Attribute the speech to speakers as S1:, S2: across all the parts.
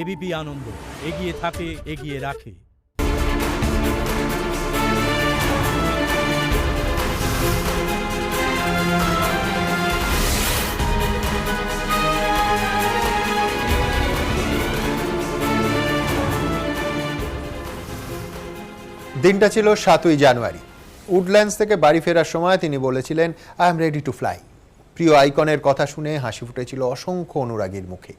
S1: ABP আনন্দ, এগিয়ে থাকে, এগিয়ে রাখে।
S2: দিনটা ছিল 7ই জানুয়ারি। উডল্যান্ডস থেকে বাড়ি ফেরার সময় তিনি বলেছিলেন, I am ready to fly. প্রিয় আইকনের কথা শুনে হাসি ফুটেছিল অসংখ্য অনুরাগীর মুখে।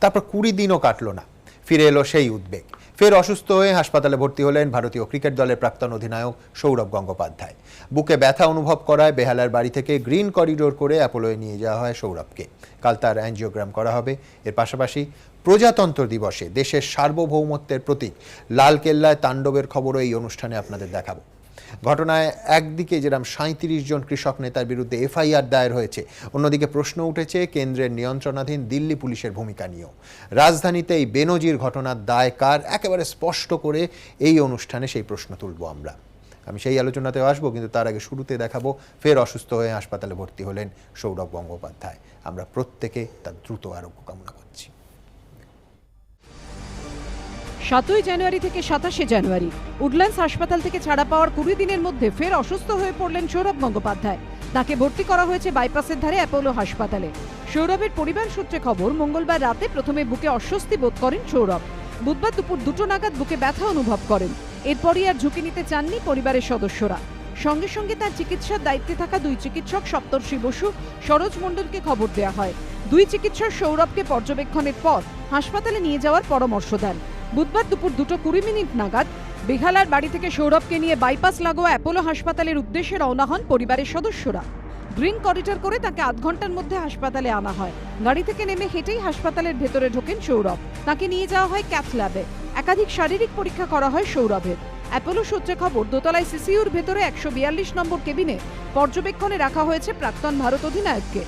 S2: তারপর 20 দিনও কাটল না, ফিরে এলো সেই উদ্বেগ। ফের অসুস্থ হয়ে হাসপাতালে ভর্তি হলেন ভারতীয় ক্রিকেট দলের প্রাক্তন অধিনায়ক সৌরভ গঙ্গোপাধ্যায়। বুকে ব্যথা অনুভব করায় বেহালার বাড়ি থেকে গ্রিন করিডোর করে অ্যাপোলোয় নিয়ে যাওয়া হয় সৌরভকে। কাল তার অ্যাঞ্জিওগ্রাম করা হবে। এর পাশাপাশি প্রজাতন্ত্র দিবসে দেশের সার্বভৌমত্বের প্রতীক লালকেল্লায় তাণ্ডবের খবরও এই অনুষ্ঠানে আপনাদের দেখাবো। ঘটনায় একদিকে যেরকম 37 জন কৃষক নেতার বিরুদ্ধে এফআইআর দায়ের হয়েছে, অন্যদিকে প্রশ্ন উঠেছে কেন্দ্রের নিয়ন্ত্রণাধীন দিল্লি পুলিশের ভূমিকা নিয়েও। রাজধানীতে এই বেনজির ঘটনার দায় কার, একেবারে স্পষ্ট করে এই অনুষ্ঠানে সেই প্রশ্ন তুলব আমরা। আমি সেই আলোচনাতেও আসবো, কিন্তু তার আগে শুরুতে দেখাবো ফের অসুস্থ হয়ে হাসপাতালে ভর্তি হলেন সৌরভ গঙ্গোপাধ্যায়। আমরা প্রত্যেকে তার দ্রুত আরোগ্য কামনা করছি।
S3: 7ই জানুয়ারি থেকে 27শে জানুয়ারি উডল্যান্ডস হাসপাতাল থেকে ছাড়া পাওয়ার 20 দিনের মধ্যে ফের অসুস্থ হয়ে পড়লেন সৌরভ গঙ্গোপাধ্যায়। তাকে ভর্তি করা হয়েছে বাইপাসের ধারে অ্যাপোলো হাসপাতালে। সৌরভের পরিবার সূত্রে খবর, মঙ্গলবার রাতে প্রথমে বুকে অস্বস্তি বোধ করেন সৌরভ। বুধবার দুপুর 2টো নাগাদ বুকে ব্যথা অনুভব করেন। এরপরই আর ঝুঁকি নিতে চাননি পরিবারের সদস্যরা। সঙ্গে সঙ্গে তার চিকিৎসার দায়িত্বে থাকা 2 চিকিৎসক সপ্তর্ষি বসু, সরোজ মণ্ডলকে খবর দেওয়া হয়। 2 চিকিৎসক সৌরভকে পর্যবেক্ষণের পর হাসপাতালে নিয়ে যাওয়ার পরামর্শ দেন। বুধবার দুপুর 2:20 নাগাদ বেহালার বাড়ি থেকে সৌরভকে নিয়ে বাইপাস লাগোয়া অ্যাপোলো হাসপাতালের উদ্দেশ্যে রওনা হন পরিবারের সদস্যরা। গ্রিন করিডোর করে তাকে আধ ঘন্টার মধ্যে হাসপাতালে আনা হয়। গাড়ি থেকে নেমে হেঁটেই হাসপাতালের ভেতরে ঢোকেন সৌরভ। তাকে নিয়ে যাওয়া হয় ক্যাথ ল্যাবে। একাধিক শারীরিক পরীক্ষা করা হয় সৌরভের। অ্যাপোলো সূত্রে খবর, দোতলায় সিসিইউর ভেতরে 142 নম্বর কেবিনে পর্যবেক্ষণে রাখা হয়েছে প্রাক্তন ভারত অধিনায়ককে।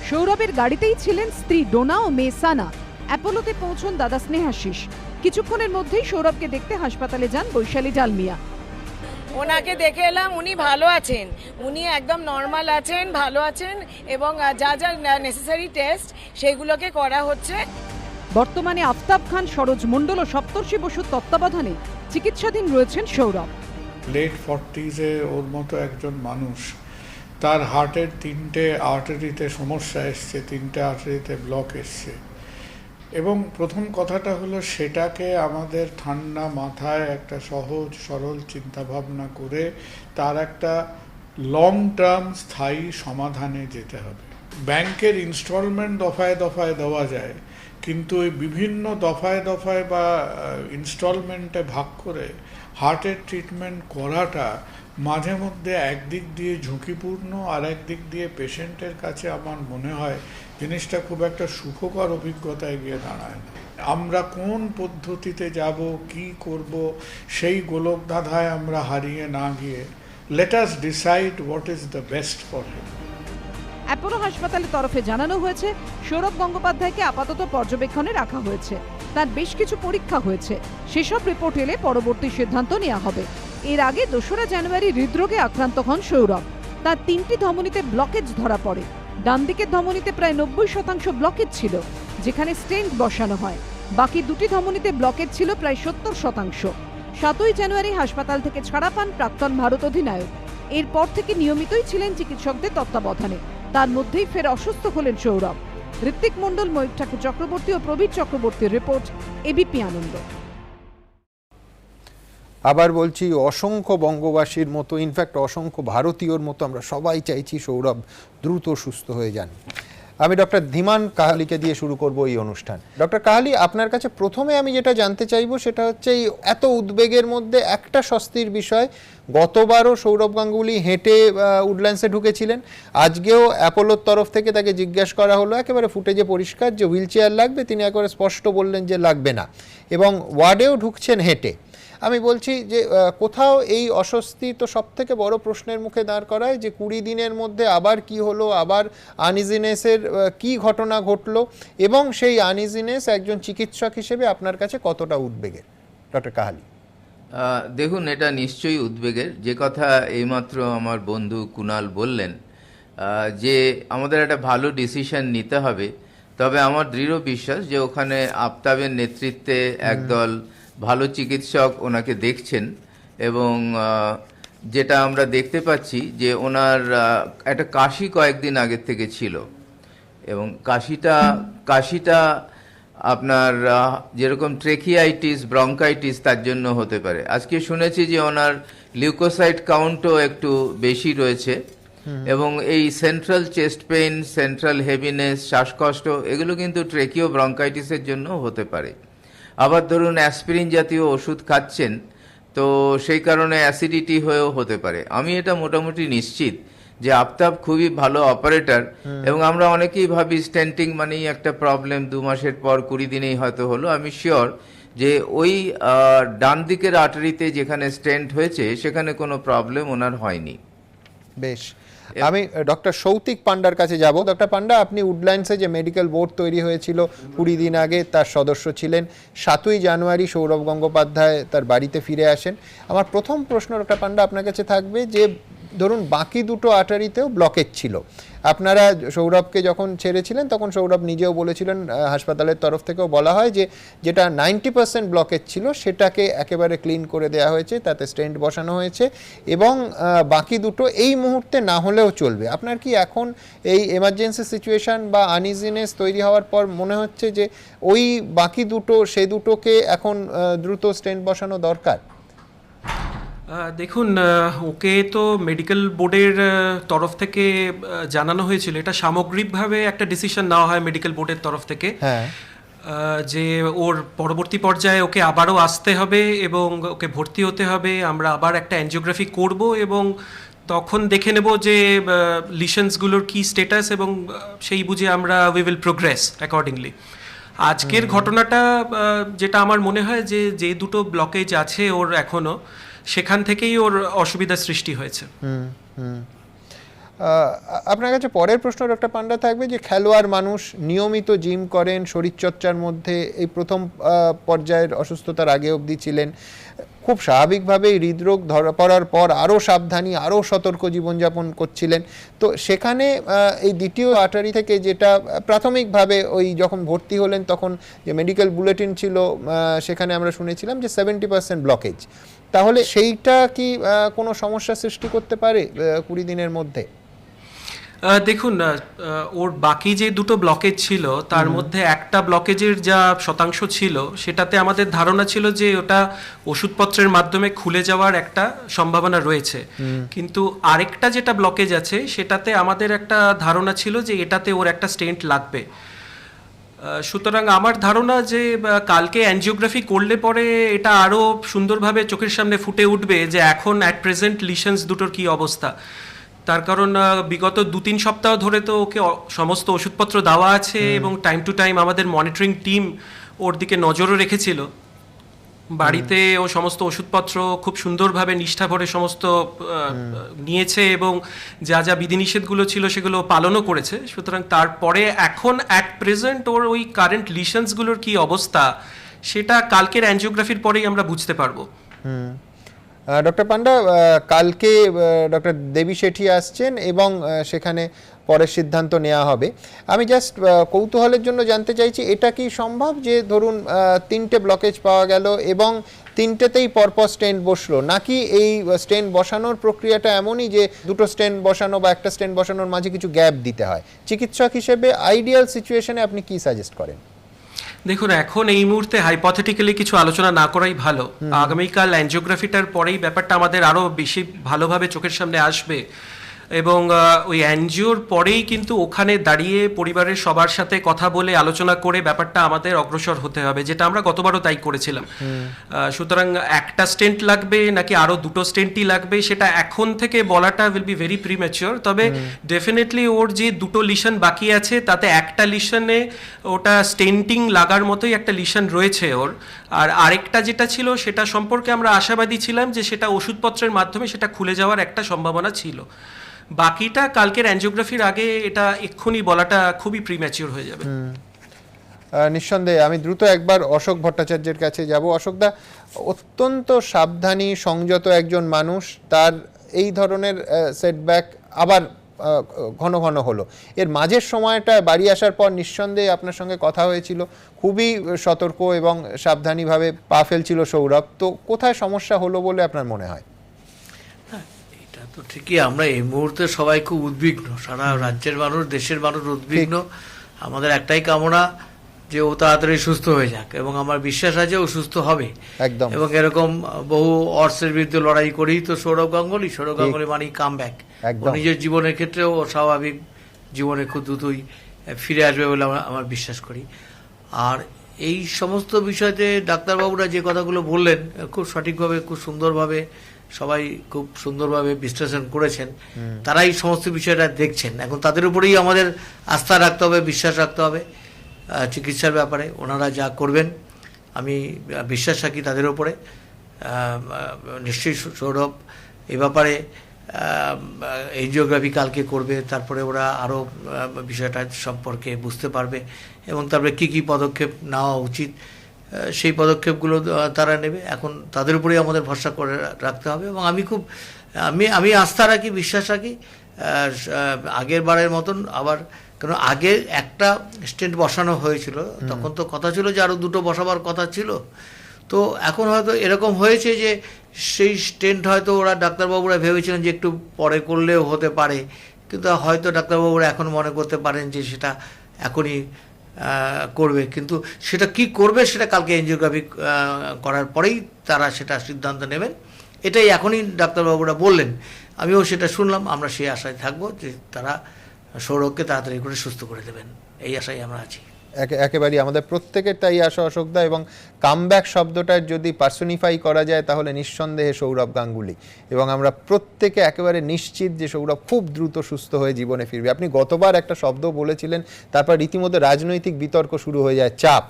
S3: সৌরভের গাড়িতেই ছিলেন স্ত্রী ডোনা ও মেয়ে সানা। অ্যাপোলোতে পৌঁছন দাদা স্নেহাশিস। কিছুক্ষণের মধ্যেই সৌরভকে দেখতে হাসপাতালে যান বৈশালী ডালমিয়া।
S4: ওনাকে দেখে এলাম, উনি ভালো আছেন, উনি একদম নর্মাল আছেন, ভালো আছেন, এবং যা যা নেসেসারি টেস্ট সেগুলোকে করা হচ্ছে।
S3: বর্তমানে আফতাব খান, সরোজ মণ্ডল ও সপ্তর্ষি বসুর তত্ত্বাবধানে চিকিৎসাধীন রয়েছেন সৌরভ।
S5: লেট 40s-এ ওর মতো একজন মানুষ, তার হার্টের 3টে আর্টারিতে সমস্যা এসছে, 3টে আর্টারিতে ব্লক এসছে। এবং প্রথম কথাটা হলো, সেটাকে আমাদের ঠান্ডা মাথায় একটা সহজ সরল চিন্তাভাবনা করে তার একটা লং টার্ম স্থায়ী সমাধানে যেতে হবে। ব্যাংকের ইনস্টলমেন্ট দফায় দফায় দেওয়া যায়, কিন্তু ওই বিভিন্ন দফায় দফায় বা ইনস্টলমেন্টে ভাগ করে হার্টের ট্রিটমেন্ট করাটা মাঝে মধ্যে একদিক দিয়ে ঝুঁকিপূর্ণ, আর একদিক দিয়ে পেশেন্টের কাছে আমার মনে হয় জিনিসটা খুব একটা সুখকর অভিজ্ঞতায় গিয়ে দাঁড়ায় না। আমরা কোন পদ্ধতিতে যাব, কি করব, সেই গোলক ধাঁধায় আমরা হারিয়ে না গিয়ে let us decide what is the best for him.
S3: Apollo হাসপাতালের তরফে জানানো হয়েছে, সৌরভ গঙ্গোপাধ্যায়কে আপাতত পর্যবেক্ষণে রাখা হয়েছে। তার বেশ কিছু পরীক্ষা হয়েছে, সেসব রিপোর্ট এলে পরবর্তী সিদ্ধান্ত নেওয়া হবে। এর আগে 2রা জানুয়ারি হৃদরোগে আক্রান্ত হন সৌরভ। তার 3টি ধমনীতে ব্লকেজ ধরা পড়ে। ডান দিকের ধমনীতে প্রায় 90% ব্লকেজ ছিল, যেখানে স্টেন্ট বসানো হয়। বাকি 2টি ধমনীতে ব্লকেজ ছিল প্রায় 70%। 7ই জানুয়ারি হাসপাতাল থেকে ছাড়া পান প্রাক্তন ভারত অধিনায়ক। এরপর থেকে নিয়মিতই ছিলেন চিকিৎসকদের তত্ত্বাবধানে। তার মধ্যেই ফের অসুস্থ হলেন সৌরভ। ঋত্বিক মণ্ডল, ময়ূর ঠাকুর চক্রবর্তী ও প্রবীর চক্রবর্তীর রিপোর্ট, এবিপি আনন্দ।
S2: আবার বলছি, অসংখ্য বঙ্গবাসীর মতো, ইনফ্যাক্ট অসংখ্য ভারতীয়র মতো আমরা সবাই চাইছি সৌরভ দ্রুত সুস্থ হয়ে যান। আমি ডক্টর ধীমান কাহালিকে দিয়ে শুরু করব এই অনুষ্ঠান। ডক্টর কাহালি, আপনার কাছে প্রথমে আমি যেটা জানতে চাইবো সেটা হচ্ছে, এই এত উদ্বেগের মধ্যে একটা স্বস্তির বিষয়, গতবারও সৌরভ গাঙ্গুলি হেঁটে উডল্যান্ডসে ঢুকেছিলেন। আজকেও অ্যাপোলোর তরফ থেকে তাকে জিজ্ঞাসা করা হলো, একেবারে ফুটেজে পরিষ্কার যে হুইল চেয়ার লাগবে, তিনি একেবারে স্পষ্ট বললেন যে লাগবে না, এবং ওয়ার্ডেও ঢুকছেন হেঁটে। আমি বলছি যে কোথাও এই অস্বস্তি তো সব থেকে বড় প্রশ্নের মুখে দাঁড় করায় যে 20 দিনের মধ্যে আবার কি হলো, আবার আনইজিনেসের কি ঘটনা ঘটলো, এবং সেই আনইজিনেস একজন চিকিৎসক হিসেবে আপনার কাছে কতটা উদ্বেগের। ডক্টর কাহালি।
S6: দেখুন, এটা নিশ্চয়ই উদ্বেগের। যে কথা এইমাত্র আমার বন্ধু কুনাল বললেন, যে আমাদের একটা ভালো ডিসিশন নিতে হবে, তবে আমার দৃঢ় বিশ্বাস যে ওখানে আফতাবের নেতৃত্বে একদল ভালো চিকিৎসক ওনাকে দেখছেন এবং যেটা আমরা দেখতে পাচ্ছি যে ওনার একটা কাশি কয়েকদিন আগের থেকে ছিল এবং কাশিটা আপনার যেরকম ট্রেকিয়াইটিস ব্রঙ্কাইটিস তার জন্য হতে পারে। আজকে শুনেছি যে ওনার লিউকোসাইট কাউন্টও একটু বেশি রয়েছে এবং এই central chest pain, central heaviness, শ্বাসকষ্ট এগুলো কিন্তু ট্রেকিও ব্রঙ্কাইটিসের জন্য হতে পারে। আবার ধরুন অ্যাসপিরিন জাতীয় ওষুধ খাচ্ছেন, তো সেই কারণে অ্যাসিডিটি হয়েও হতে পারে। আমি এটা মোটামুটি নিশ্চিত যে আফতাব খুবই ভালো অপারেটর এবং আমরা অনেকেই ভাবি স্টেন্টিং মানেই একটা প্রবলেম, 2 মাসের পর 20 দিনেই হয়তো হলো। আমি শিওর যে ওই ডান দিকের আর্টারিতে যেখানে স্টেন্ট হয়েছে সেখানে কোনো প্রবলেম ওনার হয়নি।
S2: বেশ, আমি ডক্টর সৌতিক পান্ডার কাছে যাব। ডক্টর পান্ডা, আপনি উডল্যান্ডসে যে মেডিকেল বোর্ড তৈরি হয়েছিল 20 দিন আগে, তার সদস্য ছিলেন। 7ই জানুয়ারি সৌরভ গঙ্গোপাধ্যায় তার বাড়িতে ফিরে আসেন। আমার প্রথম প্রশ্ন ডক্টর পান্ডা আপনার কাছে থাকবে যে ধরুন বাকি দুটো আর্টারিতেও ব্লকেজ ছিল, আপনারা সৌরভকে যখন ছেড়েছিলেন তখন সৌরভ নিজেও বলেছিলেন, হাসপাতালের তরফ থেকেও বলা হয় যে যেটা 90% ব্লকেজ ছিল সেটাকে একেবারে ক্লিন করে দেওয়া হয়েছে, তাতে স্টেন্ট বসানো হয়েছে এবং বাকি দুটো এই মুহূর্তে না হলেও চলবে। আপনার কি এখন এই এমার্জেন্সি সিচুয়েশন বা আনইজিনেস তৈরি হওয়ার পর মনে হচ্ছে যে ওই বাকি দুটো, সেই দুটোকে এখন দ্রুত স্টেন্ট বসানো দরকার?
S7: দেখুন, ওকে তো মেডিকেল বোর্ডের তরফ থেকে জানানো হয়েছিল, এটা সামগ্রিকভাবে একটা ডিসিশন নেওয়া হয় মেডিকেল বোর্ডের তরফ থেকে যে ওর পরবর্তী পর্যায়ে ওকে আবারও আসতে হবে এবং ওকে ভর্তি হতে হবে। আমরা আবার একটা অ্যানজিওগ্রাফি করব এবং তখন দেখে নেব যে লিশনসগুলোর কি স্টেটাস এবং সেই বুঝে আমরা উই উইল প্রোগ্রেস অ্যাকর্ডিংলি। আজকের ঘটনাটা যেটা আমার মনে হয় যে দুটো ব্লকেজ আছে ওর এখনও, সেখান থেকেই ওর অসুবিধার সৃষ্টি হয়েছে।
S2: আপনার কাছে পরের প্রশ্ন ডক্টর পান্ডা থাকবে যে খেলোয়াড় মানুষ নিয়মিত জিম করেন, শরীরচর্চার মধ্যে এই প্রথম পর্যায়ের অসুস্থতার আগে অবধি ছিলেন, খুব স্বাভাবিকভাবেই হৃদরোগ ধরা পড়ার পর আরও সাবধানী, আরও সতর্ক জীবনযাপন করছিলেন। তো সেখানে এই দ্বিতীয় আর্টারি থেকে যেটা প্রাথমিকভাবে ওই যখন ভর্তি হলেন তখন যে মেডিকেল বুলেটিন ছিল সেখানে আমরা শুনেছিলাম যে 70% ব্লকেজ, তাহলে সেইটা কি কোনো সমস্যা সৃষ্টি করতে পারে 20 দিনের মধ্যে?
S7: দেখুন, ওর বাকি যে দুটো ব্লকেজ ছিল তার মধ্যে একটা ব্লকেজের যা শতাংশ ছিল সেটাতে আমাদের ধারণা ছিল যে ওটা ওষুধপত্রের মাধ্যমে খুলে যাওয়ার একটা সম্ভাবনা রয়েছে, কিন্তু আরেকটা যেটা ব্লকেজ আছে সেটাতে আমাদের একটা ধারণা ছিল যে এটাতে ওর একটা স্টেন্ট লাগবে। সুতরাং আমার ধারণা যে কালকে অ্যানজিওগ্রাফি করলে পরে এটা আরও সুন্দরভাবে চোখের সামনে ফুটে উঠবে যে এখন অ্যাট প্রেজেন্ট লিশনস দুটোর কী অবস্থা। তার কারণ বিগত 2-3 সপ্তাহ ধরে তো ওকে সমস্ত ওষুধপত্র দেওয়া আছে এবং টাইম টু টাইম আমাদের মনিটরিং টিম ওর দিকে নজরও রেখেছিল। বাড়িতে ও সমস্ত ওষুধপত্র খুব সুন্দরভাবে নিষ্ঠা ভরে সমস্ত নিয়েছে এবং যা যা বিধিনিষেধগুলো ছিল সেগুলো পালনও করেছে। সুতরাং তারপরে এখন অ্যাট প্রেজেন্ট ওর ওই কারেন্ট লিশনসগুলোর কী অবস্থা সেটা কালকের অ্যানজিওগ্রাফির পরেই আমরা বুঝতে পারবো।
S2: ডক্টর পান্ডা, কালকে ডক্টর দেবী শেঠি আসছেন এবং সেখানে পরের সিদ্ধান্ত নেওয়া হবে। আমি জাস্ট কৌতূহলের জন্য জানতে চাইছি, এটা কি সম্ভব যে ধরুন 3টে ব্লকেজ পাওয়া গেল এবং 3টেতেই পরপর স্টেন্ট বসলো, নাকি এই স্টেন্ট বসানোর প্রক্রিয়াটা এমনই যে দুটো স্টেন্ট বসানো বা একটা স্টেন্ট বসানোর মাঝে কিছু গ্যাপ দিতে হয়? চিকিৎসক হিসেবে আইডিয়াল সিচুয়েশনে আপনি কি সাজেস্ট করেন?
S7: দেখুন, এখন এই মুহূর্তে হাইপোথেটিক্যালি কিছু আলোচনা না করাই ভালো। আগামীকাল অ্যানজিওগ্রাফিটার পরেই ব্যাপারটা আমাদের আরও বেশি ভালোভাবে চোখের সামনে আসবে এবং ওই অ্যানজিওর পরেই কিন্তু ওখানে দাঁড়িয়ে পরিবারের সবার সাথে কথা বলে আলোচনা করে ব্যাপারটা আমাদের অগ্রসর হতে হবে, যেটা আমরা গতবারও তাই করেছিলাম। সুতরাং একটা স্টেন্ট লাগবে নাকি আরও দুটো স্টেন্টই লাগবে সেটা এখন থেকে বলাটা উইল বি ভেরি প্রিম্যাচিওর। তবে ডেফিনেটলি ওর যে দুটো লিশন বাকি আছে তাতে একটা লিশনে ওটা স্টেন্টিং লাগার মতোই একটা লিশন রয়েছে ওর, আর আরেকটা যেটা ছিল সেটা সম্পর্কে আমরা আশাবাদী ছিলাম যে সেটা ওষুধপত্রের মাধ্যমে সেটা খুলে যাওয়ার একটা সম্ভাবনা ছিল। বাকিটা কালকের অ্যানজিওগ্রাফির আগে এটা এক্ষুনি বলাটা খুবই প্রিম্যাচিওর হয়ে যাবে।
S2: নিঃসন্দেহে আমি দ্রুত একবার অশোক ভট্টাচার্যের কাছে যাব। অশোকদা, অত্যন্ত সাবধানী সংযত একজন মানুষ, তার এই ধরনের সেটব্যাক আবার ঘন ঘন হলো, এর মাঝের সময়টা বাড়ি আসার পর নিঃসন্দেহে আপনার সঙ্গে কথা হয়েছিল, খুবই সতর্ক এবং সাবধানীভাবে পা ফেলছিল সৌরভ, তো কোথায় সমস্যা হলো বলে আপনার মনে হয়?
S8: এটা তো ঠিকই, আমরা এই মুহূর্তে সবাই খুব উদ্বিগ্ন, সারা রাজ্যের মানুষ, দেশের মানুষ উদ্বিগ্ন। আমাদের একটাই কামনা যে ও তাড়াতাড়ি সুস্থ হয়ে যাক, এবং আমার বিশ্বাস আছে ও সুস্থ হবে।
S2: একদম।
S8: এবং এরকম বহু অর্থের বিরুদ্ধে লড়াই করেই তো সৌরভ গাঙ্গুলি মানেই কাম ব্যাক।
S2: একদম।
S8: নিজের জীবনের ক্ষেত্রেও ও স্বাভাবিক জীবনে খুব দ্রুতই ফিরে আসবে বলে আমার বিশ্বাস করি। আর এই সমস্ত বিষয়তে ডাক্তারবাবুরা যে কথাগুলো বললেন খুব সঠিকভাবে, খুব সুন্দরভাবে, সবাই খুব সুন্দরভাবে বিশ্লেষণ করেছেন। তারাই সমস্ত বিষয়টা দেখছেন। এখন তাদের উপরেই আমাদের আস্থা রাখতে হবে, বিশ্বাস রাখতে হবে চিকিৎসার ব্যাপারে। ওনারা যা করবেন আমি বিশ্বাস রাখি তাদের উপরে। নিশ্চয়ই সৌরভ এই ব্যাপারে এনজিওগ্রাফি কালকে করবে, তারপরে ওরা আরও বিষয়টা সম্পর্কে বুঝতে পারবে এবং তারপরে কী কী পদক্ষেপ নেওয়া উচিত সেই পদক্ষেপগুলো তারা নেবে। এখন তাদের উপরেই আমাদের ভরসা করে রাখতে হবে। এবং আমি আস্থা রাখি, বিশ্বাস রাখি আগের বারের মতন আবার, কারণ আগে একটা স্টেন্ট বসানো হয়েছিল, তখন তো কথা ছিল যে আরও দুটো বসাবার কথা ছিল। তো এখন হয়তো এরকম হয়েছে যে সেই স্টেন্ট হয়তো ওরা ডাক্তারবাবুরা ভেবেছিলেন যে একটু পরে করলেও হতে পারে, কিন্তু হয়তো ডাক্তারবাবুরা এখন মনে করতে পারেন যে সেটা এখনই করবে, কিন্তু সেটা কি করবে সেটা কালকে এনজিওগ্রাফি করার পরেই তারা সেটা সিদ্ধান্ত নেবেন। এটাই এখনই ডাক্তারবাবুরা বললেন, আমিও সেটা শুনলাম। আমরা সেই আশায় থাকবো যে তারা সৌরভকে তাড়াতাড়ি করে সুস্থ করে দেবেন, এই আশায় আমরা আছি।
S2: একেবারেই আমাদের প্রত্যেকের তাই আশা, অশোকদা। এবং কামব্যাক শব্দটার যদি পার্সোনিফাই করা যায় তাহলে নিঃসন্দেহে সৌরভ গাঙ্গুলি, এবং আমরা প্রত্যেকে একেবারে নিশ্চিত যে সৌরভ খুব দ্রুত সুস্থ হয়ে জীবনে ফিরবে। আপনি গতবার একটা শব্দ বলেছিলেন, তারপর রীতিমতো রাজনৈতিক বিতর্ক শুরু হয়ে যায়, চাপ,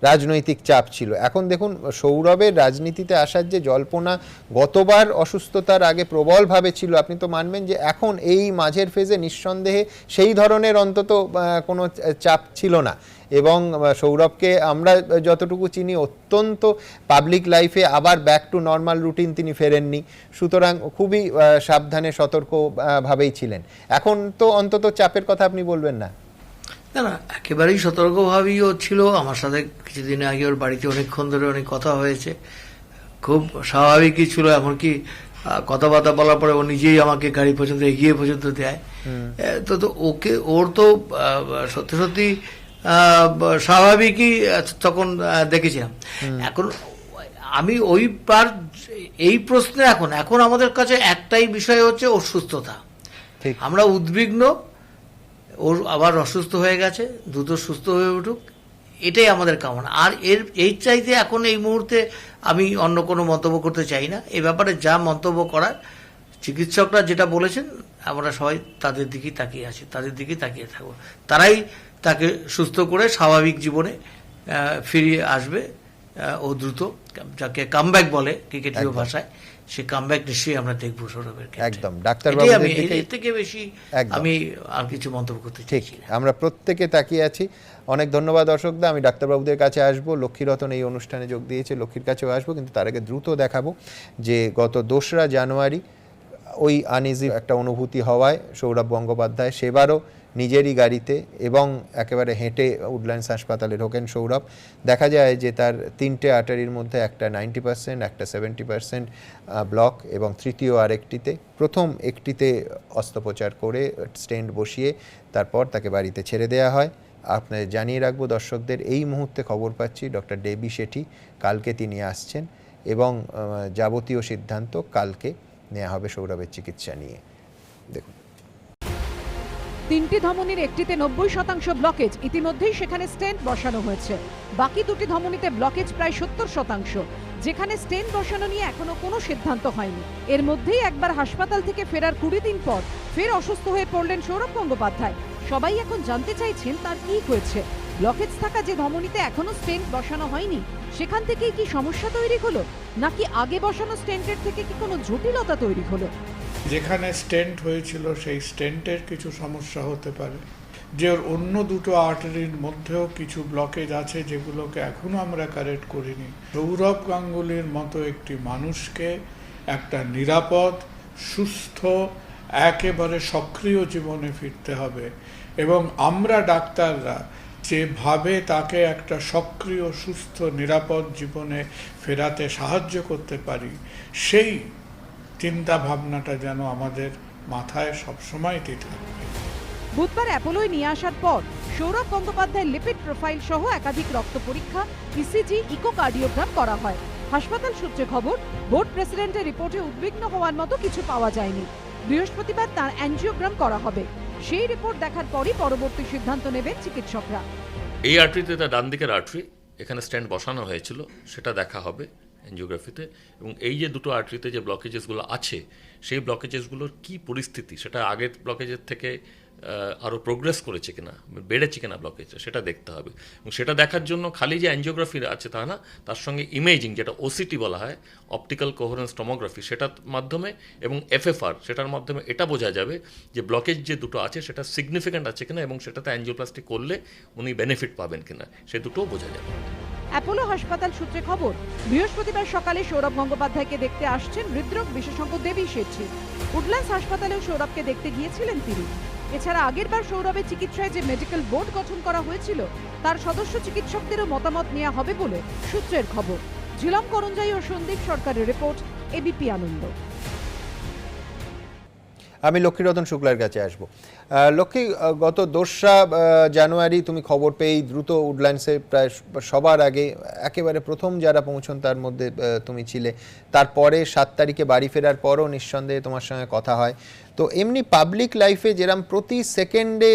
S2: রাজনৈতিক চাপ ছিল। এখন দেখুন সৌরভের রাজনীতিতে আসার যে জল্পনা গতবার অসুস্থতার আগে প্রবলভাবে ছিল, আপনি তো মানবেন যে এখন এই মাঝের ফেজে নিঃসন্দেহে সেই ধরনের অন্তত কোনো চাপ ছিল না। এবং সৌরভকে আমরা যতটুকু চিনি অত্যন্ত পাবলিক লাইফে আবার ব্যাক টু নর্মাল রুটিন তিনি ফেরেননি, সুতরাং খুবই সাবধানে সতর্কভাবেই ছিলেন। এখন তো অন্তত চাপের কথা আপনি বলবেন না?
S8: না না, একেবারেই সতর্কভাবেই ও ছিল। আমার সাথে কিছুদিন আগে ওর বাড়িতে অনেকক্ষণ ধরে অনেক কথা হয়েছে, খুব স্বাভাবিকই ছিল। এমনকি কথাবার্তা বলার পরে ও নিজেই আমাকে গাড়ি পর্যন্ত এগিয়ে পর্যন্ত দেয়। তো ওর তো সত্যি সত্যি স্বাভাবিকই তখন দেখেছিলাম। এখন আমি এই প্রশ্নে এখন আমাদের কাছে একটাই বিষয় হচ্ছে ওর সুস্থতা। আমরা উদ্বিগ্ন, ওর আবার অসুস্থ হয়ে গেছে, দ্রুত সুস্থ হয়ে উঠুক, এটাই আমাদের কামনা। আর এই চাইতে এখন এই মুহূর্তে আমি অন্য কোনো মন্তব্য করতে চাই না। এই ব্যাপারে যা মন্তব্য করার চিকিৎসকরা যেটা বলেছেন আমরা সবাই তাদের দিকেই তাকিয়ে আছি, তাদের দিকেই তাকিয়ে থাকবো। তারাই তাকে সুস্থ করে স্বাভাবিক জীবনে ফিরিয়ে আসবে ও দ্রুত, যাকে কামব্যাক বলে ক্রিকেটীয় ভাষায়, সে কামব্যাক নিশ্চয়ই আমরা দেখবো সৌরভের ক্ষেত্রে।
S2: একদম, ডাক্তারবাবুদের দিকে
S8: এর থেকে বেশি আমি আর কিছু মন্তব্য করতে চাইছি না।
S2: আমরা প্রত্যেকে তাকিয়ে আছি। অনেক ধন্যবাদ অশোকদা। আমি ডাক্তারবাবুদের কাছে আসবো, লক্ষ্মীরতন এই অনুষ্ঠানে যোগ দিয়েছে, লক্ষ্মীর কাছেও আসবো, কিন্তু তার আগে দ্রুত দেখাবো যে গত 2রা জানুয়ারি ওই আনইজি একটা অনুভূতি হওয়ায় সৌরভ গঙ্গোপাধ্যায় সেবারও নিজেরই গাড়িতে এবং একেবারে হেঁটে উডল্যান্ডস হাসপাতালে ঢোকেন সৌরভ। দেখা যায় যে তার 3টে আর্টারির মধ্যে একটা 90%, একটা 70% ব্লক, এবং তৃতীয় আরেকটিতে, প্রথম একটিতে অস্ত্রোপচার করে স্টেন্ট বসিয়ে তারপর তাকে বাড়িতে ছেড়ে দেওয়া হয়। আপনাদের জানিয়ে রাখবো দর্শকদের, এই মুহূর্তে খবর পাচ্ছি ডক্টর ডেবি শেঠি কালকে তিনি আসছেন এবং যাবতীয় সিদ্ধান্ত কালকে নেওয়া হবে সৌরভের চিকিৎসা নিয়ে। দেখুন,
S3: 3টি ধমনীর একটিতে 90% ব্লকেজ, ইতিমধ্যেই সেখানে স্টেন্ট বসানো হয়েছে। বাকি 2টি ধমনীতে ব্লকেজ প্রায় 70%, যেখানে স্টেন্ট বসানো নিয়ে এখনো কোনো সিদ্ধান্ত হয়নি। এর মধ্যেই একবার হাসপাতাল থেকে ফেরার 20 দিন পর ফের অসুস্থ হয়ে পড়লেন সৌরভ গঙ্গোপাধ্যায়। সবাই এখন জানতে চাইছেন তার কি হয়েছে। ব্লকেজ থাকা যে ধমনীতে এখনো স্টেন্ট বসানো হয়নি, সেখান থেকেই কি সমস্যা তৈরি হলো, নাকি আগে বসানো স্টেন্টের থেকে কি কোনো জটিলতা তৈরি হলো?
S5: যেখানে স্টেন্ট হয়েছিল সেই স্টেন্টের কিছু সমস্যা হতে পারে, যে ওর অন্য দুটো আর্টারির মধ্যেও কিছু ব্লকেজ আছে যেগুলোকে এখনো আমরা কারেক্ট করিনি। সৌরভ গাঙ্গুলির মতো একটি মানুষকে একটা নিরাপদ, সুস্থ একেবারে সক্রিয় জীবনে ফিরতে হবে এবং আমরা ডাক্তাররা যেভাবে তাকে একটা সক্রিয় সুস্থ নিরাপদ জীবনে ফেরাতে সাহায্য করতে পারি সেই চিন্তা ভাবনাটা যেন আমাদের মাথায় সবসময়ই থাকবে।
S3: বুধবার অ্যাপোলোয় নিয়ে আসার পর সৌরভ গঙ্গোপাধ্যায়ের লিপিড প্রোফাইল সহ একাধিক রক্ত পরীক্ষা, ইসিজি, ইকোকার্ডিওগ্রাম করা হয়। হাসপাতাল সূত্রে খবর, বোর্ড প্রেসিডেন্টের রিপোর্টে উদ্বিগ্ন হওয়ার মতো কিছু পাওয়া যায়নি। বৃহস্পতিবার তার অ্যাঞ্জিওগ্রাম করা হবে। সেই রিপোর্ট দেখার পরই পরবর্তী সিদ্ধান্ত নেবেন চিকিৎসকরা।
S9: এই আর্টারিতে তার ডান দিকের আর্টারি, এখানে স্ট্যান্ড বসানো হয়েছিল, সেটা দেখা হবে এনজিওগ্রাফিতে। এবং এই যে দুটো আর্টারিতে যে ব্লকেজেসগুলো আছে, সেই ব্লকেজেসগুলোর কি পরিস্থিতি, সেটা আগের ব্লকেজের থেকে আরও প্রোগ্রেস করেছে কিনা, বেড়েছে কিনা ব্লকেজটা, সেটা দেখতে হবে। এবং সেটা দেখার জন্য খালি যে অ্যাঞ্জিওগ্রাফি আছে তা না, তার সঙ্গে ইমেজিং, যেটা ওসিটি বলা হয়, অপটিক্যাল কোহেরেন্স টমোগ্রাফি, সেটার মাধ্যমে এবং এফএফআর, সেটার মাধ্যমে এটা বোঝা যাবে যে ব্লকেজ যে দুটো আছে সেটা সিগনিফিক্যান্ট আছে কিনা এবং সেটাতে অ্যাঞ্জিওপ্লাস্টি করলে উনি বেনিফিট পাবেন কিনা, সে দুটোও বোঝা যাবে।
S3: অ্যাপোলো হাসপাতাল সূত্রে খবর, বৃহস্পতিবার সকালে সৌরভ গঙ্গোপাধ্যায়কে দেখতে আসছেন হৃদরোগ বিশেষজ্ঞ দেবী শেঠি। উডল্যান্ডস হাসপাতালেও সৌরভকে দেখতে গিয়েছিলেন তিনি। এছাড়া আগেরবার সৌরভের চিকিৎসায় যে মেডিকেল বোর্ড গঠন করা হয়েছিল, তার সদস্য চিকিৎসকদেরও মতামত নেওয়া হবে বলে সূত্রের খবর। ঝিলম করঞ্জাই ও সন্দীপ সরকারের রিপোর্ট, এবিপি আনন্দ।
S2: আমি লক্ষ্মীরতন শুক্লার কাছে আসব। লক্ষ্মী, গত 2রা জানুয়ারি তুমি খবর পেয়েই দ্রুত উডল্যান্ডসে প্রায় সবার আগে একেবারে প্রথম যারা পৌঁছন তার মধ্যে তুমি ছিলে। তারপরে 7 তারিখে বাড়ি ফেরার পরও নিঃসন্দেহে তোমার সঙ্গে কথা হয়। তো এমনি পাবলিক লাইফে যেরকম প্রতি সেকেন্ডে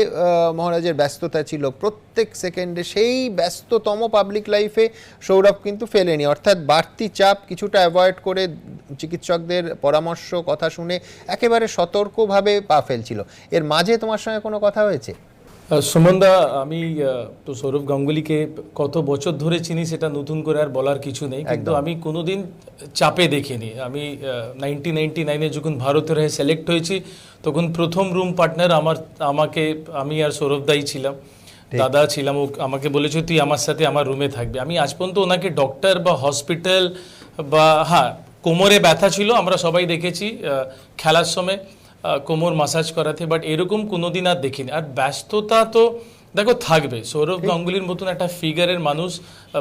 S2: মহারাজের ব্যস্ততা ছিল, প্রত্যেক সেকেন্ডে সেই ব্যস্ততম পাবলিক লাইফে সৌরভ কিন্তু ফেলেনি। অর্থাৎ বাড়তি চাপ কিছুটা অ্যাভয়েড করে চিকিৎসকদের পরামর্শ কথা শুনে একেবারে সতর্কভাবে পা ফেলছিল। এর মাঝে তোমার সঙ্গে কোনো কথা হয়েছে?
S10: সুমনদা, আমি তো সৌরভ গাঙ্গুলিকে কত বছর ধরে চিনি সেটা নতুন করে আর বলার কিছু নেই, কিন্তু আমি কোনোদিন চাপে দেখিনি। আমি 1999-এ যখন ভারতের হয়ে সিলেক্ট হয়েছি, তখন প্রথম রুম পার্টনার আমি আর সৌরভ দাই ছিলাম, দাদা ছিলাম। ও আমাকে বলেছে তুই আমার সাথে আমার রুমে থাকবি। আমি আজ পর্যন্ত ওনাকে ডক্টর বা হসপিটাল বা কোমরে ব্যথা ছিল, আমরা সবাই দেখেছি খেলার সময় কোমর মাসাজ করাতে, বাট এরকম কোনোদিন আর দেখিনি। আর ব্যস্ততা তো দেখো থাকবে, সৌরভ গাঙ্গুলির মতন একটা ফিগারের মানুষ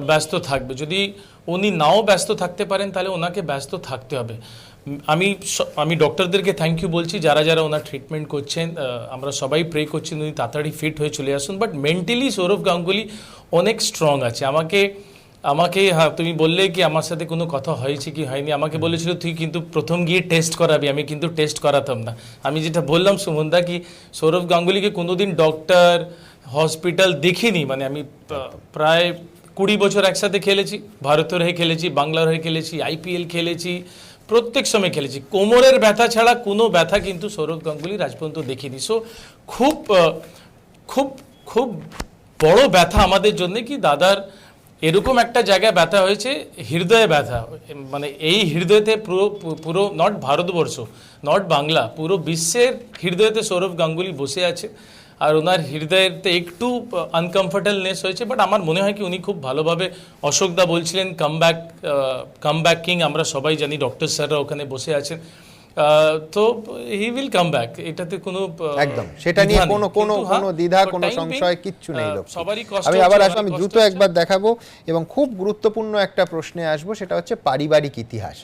S10: ব্যস্ত থাকবে। যদি উনি নাও ব্যস্ত থাকতে পারেন তাহলে ওনাকে ব্যস্ত থাকতে হবে। আমি ডক্টরদেরকে থ্যাংক ইউ বলছি যারা যারা ওনার ট্রিটমেন্ট করছেন। আমরা সবাই প্রে করছি উনি তাড়াতাড়ি ফিট হয়ে চলে আসুন। বাট মেন্টালি সৌরভ গাঙ্গুলি অনেক স্ট্রং আছে। আমাকে তুমি বললে কি আমার সাথে কোনো কথা হয়েছে কি হয়নি, আমাকে বলেছিল তুই কিন্তু প্রথম গিয়ে টেস্ট করাবি। আমি কিন্তু টেস্ট করাতাম না। আমি যেটা বললাম সুমনদা কি সৌরভ গাঙ্গুলিকে কোনোদিন ডক্টর হসপিটাল দেখিনি। মানে আমি প্রায় 20 বছর একসাথে খেলেছি, ভারতের হয়ে খেলেছি, বাংলার হয়ে খেলেছি, IPL খেলেছি, প্রত্যেক সময় খেলেছি। কোমরের ব্যথা ছাড়া কোনো ব্যথা কিন্তু সৌরভ গাঙ্গুলির আজ পর্যন্ত দেখিনি। সো খুব খুব খুব বড় ব্যথা আমাদের জন্য কি দাদার এরকম একটা জায়গায় ব্যথা হয়েছে, হৃদয়ে ব্যথা। মানে এই হৃদয়তে পুরো নট ভারতবর্ষ, নট বাংলা, পুরো বিশ্বের হৃদয়তে সৌরভ গাঙ্গুলি বসে আছে। আর ওনার হৃদয়েতে একটু আনকমফর্টেবলনেস হয়েছে, বাট আমার মনে হয় কি উনি খুব ভালোভাবে, অশোকদা বলছিলেন কামব্যাক কিং, আমরা সবাই জানি, ডক্টর স্যাররা ওখানে বসে আছেন, তো হি উইল কাম ব্যাক। এটাতে কোনো
S2: একদম সেটা নিয়ে কোনো দ্বিধা কোনো সংশয় কিচ্ছু নেই। আমি আবার আসবো, আমি দ্রুত একবার দেখাবো এবং খুব গুরুত্বপূর্ণ একটা প্রশ্নে আসবো, সেটা হচ্ছে পারিবারিক ইতিহাস।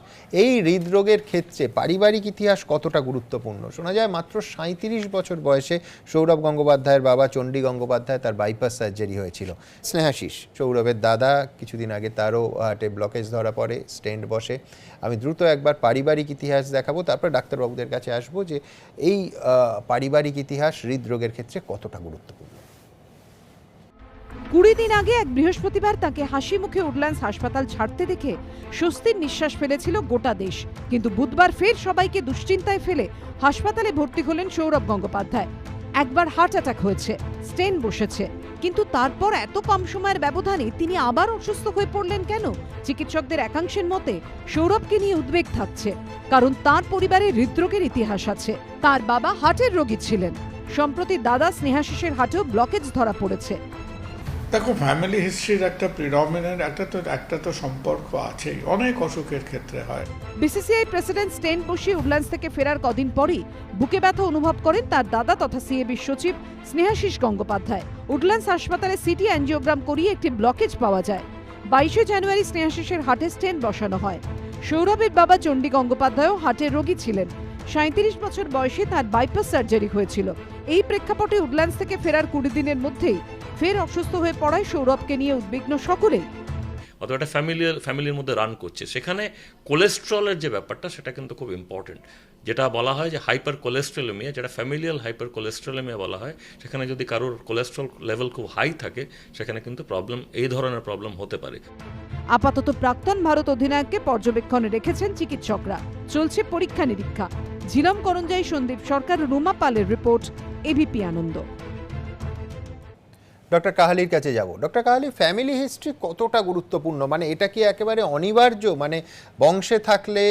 S2: এই হৃদরোগের ক্ষেত্রে পারিবারিক ইতিহাস কতটা গুরুত্বপূর্ণ? শোনা যায় মাত্র 37 বছর বয়সে সৌরভ গঙ্গোপাধ্যায়ের বাবা চণ্ডী গঙ্গোপাধ্যায় তার বাইপাস সার্জারি হয়েছিল। স্নেহাশিস সৌরভের দাদা, কিছুদিন আগে তারও হার্টে ব্লকেজ ধরা পড়ে, স্টেন্ট বসে। আমি দ্রুত একবার পারিবারিক ইতিহাস দেখাবো, তারপর ডাক্তারবাবুদের কাছে আসবো যে এই পারিবারিক ইতিহাস হৃদরোগের ক্ষেত্রে কতটা গুরুত্বপূর্ণ।
S3: 20 দিন আগে এক বৃহস্পতিবার তাকে হাসি মুখে উডল্যান্ডস হাসপাতাল ছাড়তে দেখে স্বস্তির নিঃশ্বাস ফেলেছিল গোটা দেশ। কিন্তু বুধবার ফের সবাইকে দুশ্চিন্তায় ফেলে হাসপাতালে ভর্তি হলেন সৌরভ গঙ্গোপাধ্যায়। একবার হার্ট অ্যাটাক হয়েছে, স্টেন্ট বসেছে, কিন্তু তারপর এত কম সময়ের ব্যবধানে তিনি আবার অসুস্থ হয়ে পড়লেন কেন? চিকিৎসকদের একাংশের মতে সৌরভকে নিয়ে উদ্বেগ থাকছে, কারণ তার পরিবারে হৃদরোগের ইতিহাস আছে। তার বাবা হার্টের রোগী ছিলেন। সম্প্রতি দাদা স্নেহাশিসের হার্টেও ব্লকেজ ধরা পড়েছে।
S5: দেখো, ফ্যামিলি হিস্ট্রির একটা প্রিডমিনেন্ট একটা তো সম্পর্ক আছেই, অনেক অসুখের ক্ষেত্রে হয়।
S3: বিসিসিআই প্রেসিডেন্ট স্টেন্ট বসিয়ে উডল্যান্ডস থেকে ফেরার কদিন পরই বুকে ব্যথা অনুভব করেন তার দাদা তথা সিএবির সচিব স্নেহাশিস গঙ্গোপাধ্যায়। উডল্যান্ডস হাসপাতালে সিটি অ্যাঞ্জিওগ্রাম করিয়ে একটি ব্লকেজ পাওয়া যায়। 22শে জানুয়ারি স্নেহাশিসের হার্টে স্টেন্ট বসানো হয়। সৌরভের বাবা চণ্ডী গঙ্গোপাধ্যায়ও হার্টের রোগী ছিলেন। 37 বছর বয়সে তার বাইপাস সার্জারি হয়েছিল। এই প্রেক্ষাপটে উডল্যান্ডস থেকে ফেরার 20 দিনের মধ্যেই ফের অসুস্থ হয়ে পড়ায় সৌরভকে নিয়ে উদ্বিগ্ন সকলেই।
S9: অথবা একটা ফ্যামিলির মধ্যে রান করছে, সেখানে কোলেস্ট্রলের যে ব্যাপারটা সেটা কিন্তু খুব ইম্পর্টেন্ট। যেটা বলা হয় যে হাইপার কোলেস্ট্রলেমিয়া, যেটা ফ্যামিলিয়াল হাইপার কোলেস্ট্রলেমিয়া বলা হয়, সেখানে যদি কারোর কোলেস্ট্রল লেভেল খুব হাই থাকে সেখানে কিন্তু এই ধরনের প্রবলেম হতে পারে।
S3: আপাতত প্রাক্তন ভারত অধিনায়ককে পর্যবেক্ষণে রেখেছেন চিকিৎসকরা। চলছে পরীক্ষা নিরীক্ষা। ঝিলম করঞ্জাই, সন্দীপ সরকার, রুমা পালের রিপোর্ট, এবিপি আনন্দ।
S2: ডক্টর কাহালির কাছে যাব। ডক্টর কাহালি, ফ্যামিলি হিস্ট্রি কতটা গুরুত্বপূর্ণ? মানে এটা কি একেবারে অনিবার্য, মানে বংশে থাকলে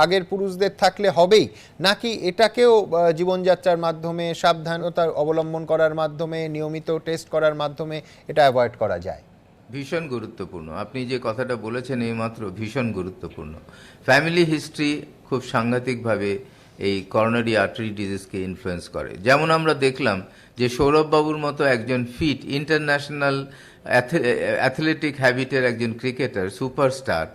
S2: আগের পুরুষদের থাকলে হবেই, নাকি এটাকেও জীবনযাত্রার মাধ্যমে, সাবধানতা অবলম্বন করার মাধ্যমে, নিয়মিত টেস্ট করার মাধ্যমে এটা অ্যাভয়েড করা যায়?
S6: ভীষণ গুরুত্বপূর্ণ। আপনি যে কথাটা বলেছেন এইমাত্র ভীষণ গুরুত্বপূর্ণ। ফ্যামিলি হিস্ট্রি খুব সাংঘাতিকভাবে এই করোনারি আর্টারি ডিজিজকে ইনফ্লুয়েন্স করে। যেমন আমরা দেখলাম যে সৌরভবাবুর মতো একজন ফিট ইন্টারন্যাশনাল অ্যাথলেটিক হ্যাবিটের একজন ক্রিকেটার, সুপারস্টার,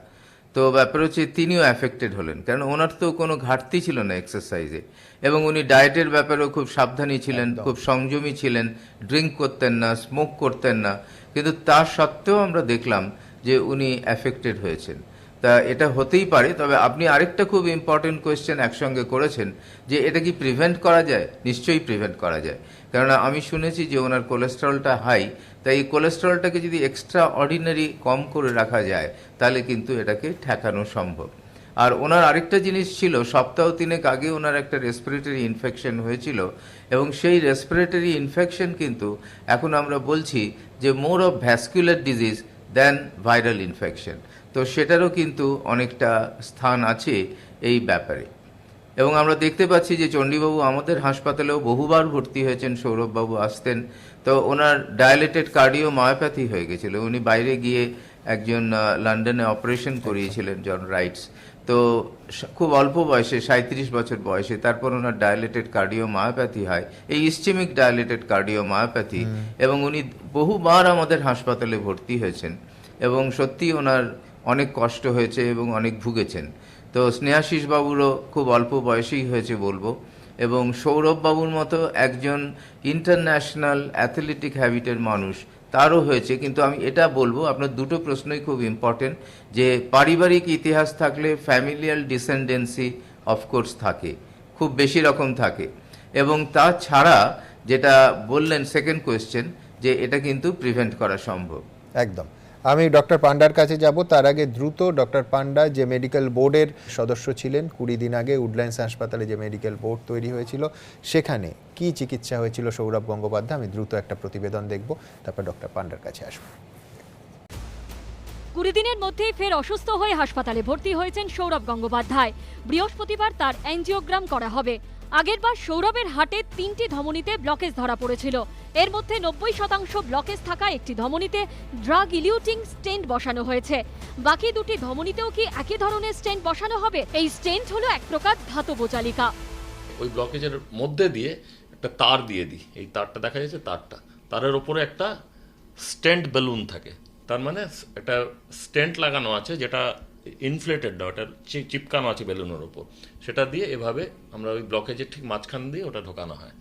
S6: তো ব্যাপার হচ্ছে তিনিও অ্যাফেক্টেড হলেন, কারণ ওনার তো কোনো ঘাটতি ছিল না এক্সারসাইজে, এবং উনি ডায়েটের ব্যাপারেও খুব সাবধানী ছিলেন, খুব সংযমী ছিলেন, ড্রিঙ্ক করতেন না, স্মোক করতেন না, কিন্তু তার সত্ত্বেও আমরা দেখলাম যে উনি অ্যাফেক্টেড হয়েছেন। তা এটা হতেই পারে। তবে আপনি আরেকটা খুব ইম্পর্টেন্ট কোয়েশ্চেন একসঙ্গে করেছেন যে এটা কি প্রিভেন্ট করা যায়? নিশ্চয়ই প্রিভেন্ট করা যায়, কেননা আমি শুনেছি যে ওনার কোলেস্টেরলটা হাই, তাই এই কোলেস্টেরলটাকে যদি এক্সট্রা অর্ডিনারি কম করে রাখা যায় তাহলে কিন্তু এটাকে ঠেকানো সম্ভব। আর ওনার আরেকটা জিনিস ছিল, সপ্তাহ 3 আগে ওনার একটা রেসপিরেটরি ইনফেকশন হয়েছিল, এবং সেই রেসপিরেটরি ইনফেকশন কিন্তু এখন আমরা বলছি যে more of vascular disease then viral infection. তো সেটারও কিন্তু অনেকটা স্থান আছে এই ব্যাপারে। এবং আমরা দেখতে পাচ্ছি যে চণ্ডীবাবু আমাদের হাসপাতালেও বহুবার ভর্তি হয়েছেন, সৌরভবাবু আসতেন, তো ওনার ডায়ালেটেড কার্ডিওমায়োপ্যাথি হয়ে গেছিল। উনি বাইরে গিয়ে একজন লন্ডনে অপারেশন করিয়েছিলেন, জন রাইটস, তো খুব অল্প বয়সে 37 বছর বয়সে, তারপর ওনার ডায়ালেটেড কার্ডিওমায়োপ্যাথি হয়, এই ইসচেমিক ডায়ালেটেড কার্ডিওমায়োপ্যাথি, এবং উনি বহুবার আমাদের হাসপাতালে ভর্তি হয়েছেন, এবং সত্যি ওনার অনেক কষ্ট হয়েছে এবং অনেক ভুগেছেন। তো স্নেহাশিস বাবুরও খুব অল্প বয়সেই হয়েছে বলবো, এবং সৌরভ বাবুর মতো একজন ইন্টারন্যাশনাল অ্যাথলেটিক হ্যাবিটের মানুষ, তারও হয়েছে। কিন্তু আমি এটা বলবো, আপনার দুটো প্রশ্নই খুব ইম্পর্টেন্ট, যে পারিবারিক ইতিহাস থাকলে ফ্যামিলিয়াল ডিসেন্ডেন্সি অফকোর্স থাকে, খুব বেশি রকম থাকে, এবং তাছাড়া যেটা বললেন সেকেন্ড কোয়েশ্চেন, যে এটা কিন্তু প্রিভেন্ট করা সম্ভব।
S2: একদম। আমি ডক্টর পান্ডার কাছে যাব, তার আগে দ্রুত ডক্টর পান্ডা যে মেডিকেল বোর্ডের সদস্য ছিলেন 20 দিন আগে উডল্যান্ডস হাসপাতালে যে মেডিকেল বোর্ড তৈরি হয়েছিল, সেখানে কি চিকিৎসা হয়েছিল সৌরভ গঙ্গোপাধ্যায়, আমি দ্রুত একটা প্রতিবেদন দেখব, তারপর ডক্টর পান্ডার কাছে আসবো।
S11: 20 দিনের মধ্যেই ফের অসুস্থ হয়ে হাসপাতালে ভর্তি হয়েছেন সৌরভ গঙ্গোপাধ্যায়। বৃহস্পতিবার তার অ্যাঞ্জিওগ্রাম করা হবে। আগেরবার সৌরভের হার্টে 3টি ধমনীতে ব্লকেজ ধরা পড়েছিল। এর মধ্যে 90% ব্লকেজ থাকা একটি ধমনীতে ড্রাগ ইলিউটিং স্টেন্ট বসানো হয়েছে। বাকি 2টি ধমনীতেও কি একই ধরনের স্টেন্ট বসানো হবে? এই স্টেন্ট হলো এক প্রকার ধাতব জালিকা।
S9: ওই ব্লকেজের মধ্যে দিয়ে একটা তার দিয়ে দিই, এই তারটা দেখা যাচ্ছে, তারের ওপরে একটা স্টেন্ট বেলুন থাকে, তার মানে একটা স্টেন্ট লাগানো আছে, যেটা ইনফ্লেটেড না, ওটা চিপকানো আছে বেলুনের ওপর, সেটা দিয়ে এভাবে আমরা ওই ব্লকেজের ঠিক মাঝখান দিয়ে ওটা ঢোকানো হয়।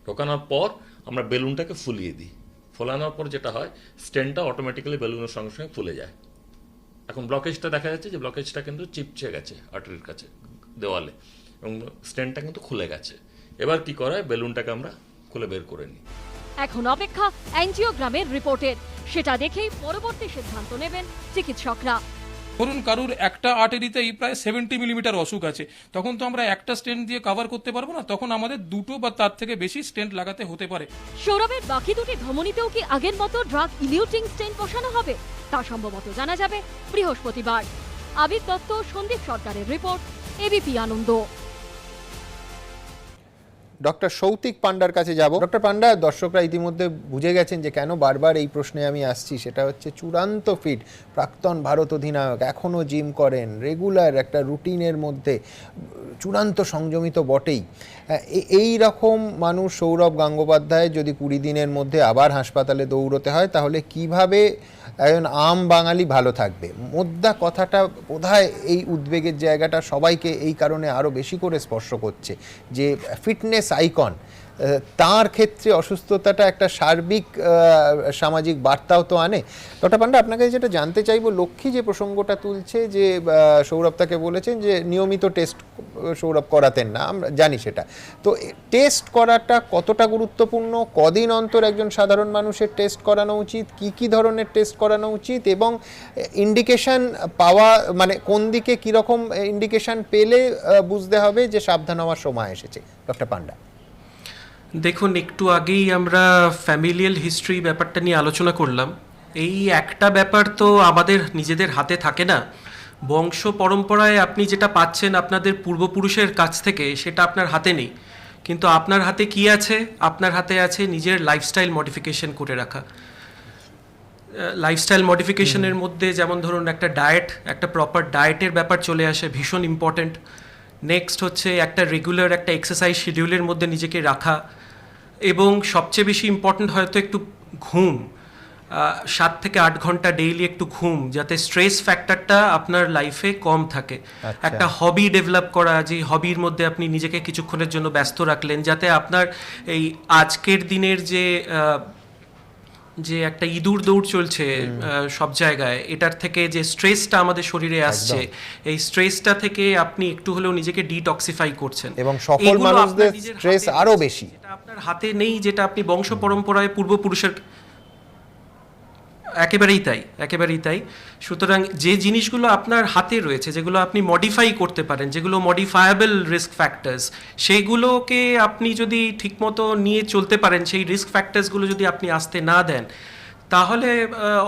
S9: ঢোকানোর পর আমরা বেলুনটাকে ফুলিয়ে দিই। ফোলানোর পর যেটা হয়, স্টেন্টটা অটোমেটিক্যালি বেলুনের সঙ্গে সঙ্গে ফুলে যায়। এখন ব্লকেজটা দেখা যাচ্ছে যে ব্লকেজটা কিন্তু চিপচে গেছে আর্টারির কাছে, দেওয়ালে, এবং স্টেন্টটা কিন্তু খুলে গেছে। এবার কি করা হয়, বেলুনটাকে আমরা খুলে বের করে নিই।
S11: এখন অপেক্ষা অ্যাঞ্জিওগ্রামের রিপোর্টের। সেটা দেখেই পরবর্তী সিদ্ধান্ত নেবেন চিকিৎসকরা।
S12: ধরুন কারুর একটা আর্টারিতেই প্রায় 70 মিলিমিটার অসুখ আছে, তখন তো আমরা একটা স্টেন্ট দিয়ে কভার করতে পারবো না, তখন আমাদের 2 বা তার থেকে বেশি স্টেন্ট লাগাতে হতে পারে।
S11: সৌরভের বাকি 2টি ধমনীতেও কি আগের মতো ড্রাগ ইলিউটিং স্টেন্ট বসানো হবে? তা সম্ভবত জানা যাবে বৃহস্পতিবার। আবির দত্ত, সন্দীপ সরকারের রিপোর্ট, এবিপি আনন্দ।
S2: ডক্টর সৌতিক পান্ডার কাছে যাব। ডক্টর পান্ডা, দর্শকরা ইতিমধ্যে বুঝে গেছেন যে কেন বারবার এই প্রশ্নে আমি আসছি, সেটা হচ্ছে চূড়ান্ত ফিট প্রাক্তন ভারত অধিনায়ক, এখনও জিম করেন, রেগুলার একটা রুটিনের মধ্যে, চূড়ান্ত সংযমিত বটেই। এই রকম মানুষ সৌরভ গঙ্গোপাধ্যায় যদি 20 দিনের মধ্যে আবার হাসপাতালে দৌড়তে হয়, তাহলে কিভাবে একজন আম বাঙালি ভালো থাকবে? মোদ্দা কথাটা বোধহয় এই উদ্বেগের জায়গাটা সবাইকে এই কারণে আরও বেশি করে স্পর্শ করছে যে ফিটনেস আইকন, তার ক্ষেত্রে অসুস্থতাটা একটা সার্বিক সামাজিক বার্তাও তো আনে। ডক্টর পান্ডা, আপনাকে যেটা জানতে চাইবো, লক্ষ্মী যে প্রসঙ্গটা তুলছে যে সৌরভ তাকে বলেছেন যে নিয়মিত টেস্ট সৌরভ করাতেন না, আমরা জানি সেটা। তো টেস্ট করাটা কতটা গুরুত্বপূর্ণ, কদিন অন্তর একজন সাধারণ মানুষের টেস্ট করানো উচিত, কি ধরনের টেস্ট করানো উচিত, এবং ইন্ডিকেশন পাওয়া মানে কোন দিকে কীরকম ইন্ডিকেশন পেলে বুঝতে হবে যে সাবধান হওয়ার সময় এসেছে? ডক্টর পান্ডা,
S7: দেখুন, একটু আগেই আমরা ফ্যামিলিয়াল হিস্ট্রি ব্যাপারটা নিয়ে আলোচনা করলাম। এই একটা ব্যাপার তো আমাদের নিজেদের হাতে থাকে না। বংশ পরম্পরায় আপনি যেটা পাচ্ছেন আপনাদের পূর্বপুরুষের কাছ থেকে, সেটা আপনার হাতে নেই। কিন্তু আপনার হাতে কি আছে? আপনার হাতে আছে নিজের লাইফস্টাইল মডিফিকেশন করে রাখা। লাইফস্টাইল মডিফিকেশনের মধ্যে যেমন ধরুন একটা ডায়েট, একটা প্রপার ডায়েটের ব্যাপার চলে আসে, ভীষণ ইম্পর্ট্যান্ট। নেক্সট হচ্ছে একটা রেগুলার একটা এক্সারসাইজ শিডিউলের মধ্যে নিজেকে রাখা, এবং সবচেয়ে বেশি ইম্পর্ট্যান্ট হয়তো একটু ঘুম, 7 থেকে 8 ঘন্টা ডেইলি একটু ঘুম, যাতে স্ট্রেস ফ্যাক্টরটা আপনার লাইফে কম থাকে। একটা হবি ডেভেলপ করা, যে হবির মধ্যে আপনি নিজেকে কিছুক্ষণের জন্য ব্যস্ত রাখলেন, যাতে আপনার এই আজকের দিনের যে একটা ইঁদুর দৌড় চলছে সব জায়গায়, এটার থেকে যে স্ট্রেসটা আমাদের শরীরে আসছে, এই স্ট্রেসটা থেকে আপনি একটু হলেও নিজেকে ডিটক্সিফাই করছেন।
S2: এবং সকল মানুষদের স্ট্রেস আরো বেশি,
S7: যেটা আপনার হাতে নেই, যেটা আপনি বংশ পরম্পরায় পূর্বপুরুষের, একেবারেই তাই। সুতরাং যে জিনিসগুলো আপনার হাতে রয়েছে, যেগুলো আপনি মডিফাই করতে পারেন, যেগুলো মডিফায়াবল রিস্ক ফ্যাক্টরস, সেইগুলোকে আপনি যদি ঠিকমতো নিয়ে চলতে পারেন, সেই রিস্ক ফ্যাক্টরসগুলো যদি আপনি আসতে না দেন, তাহলে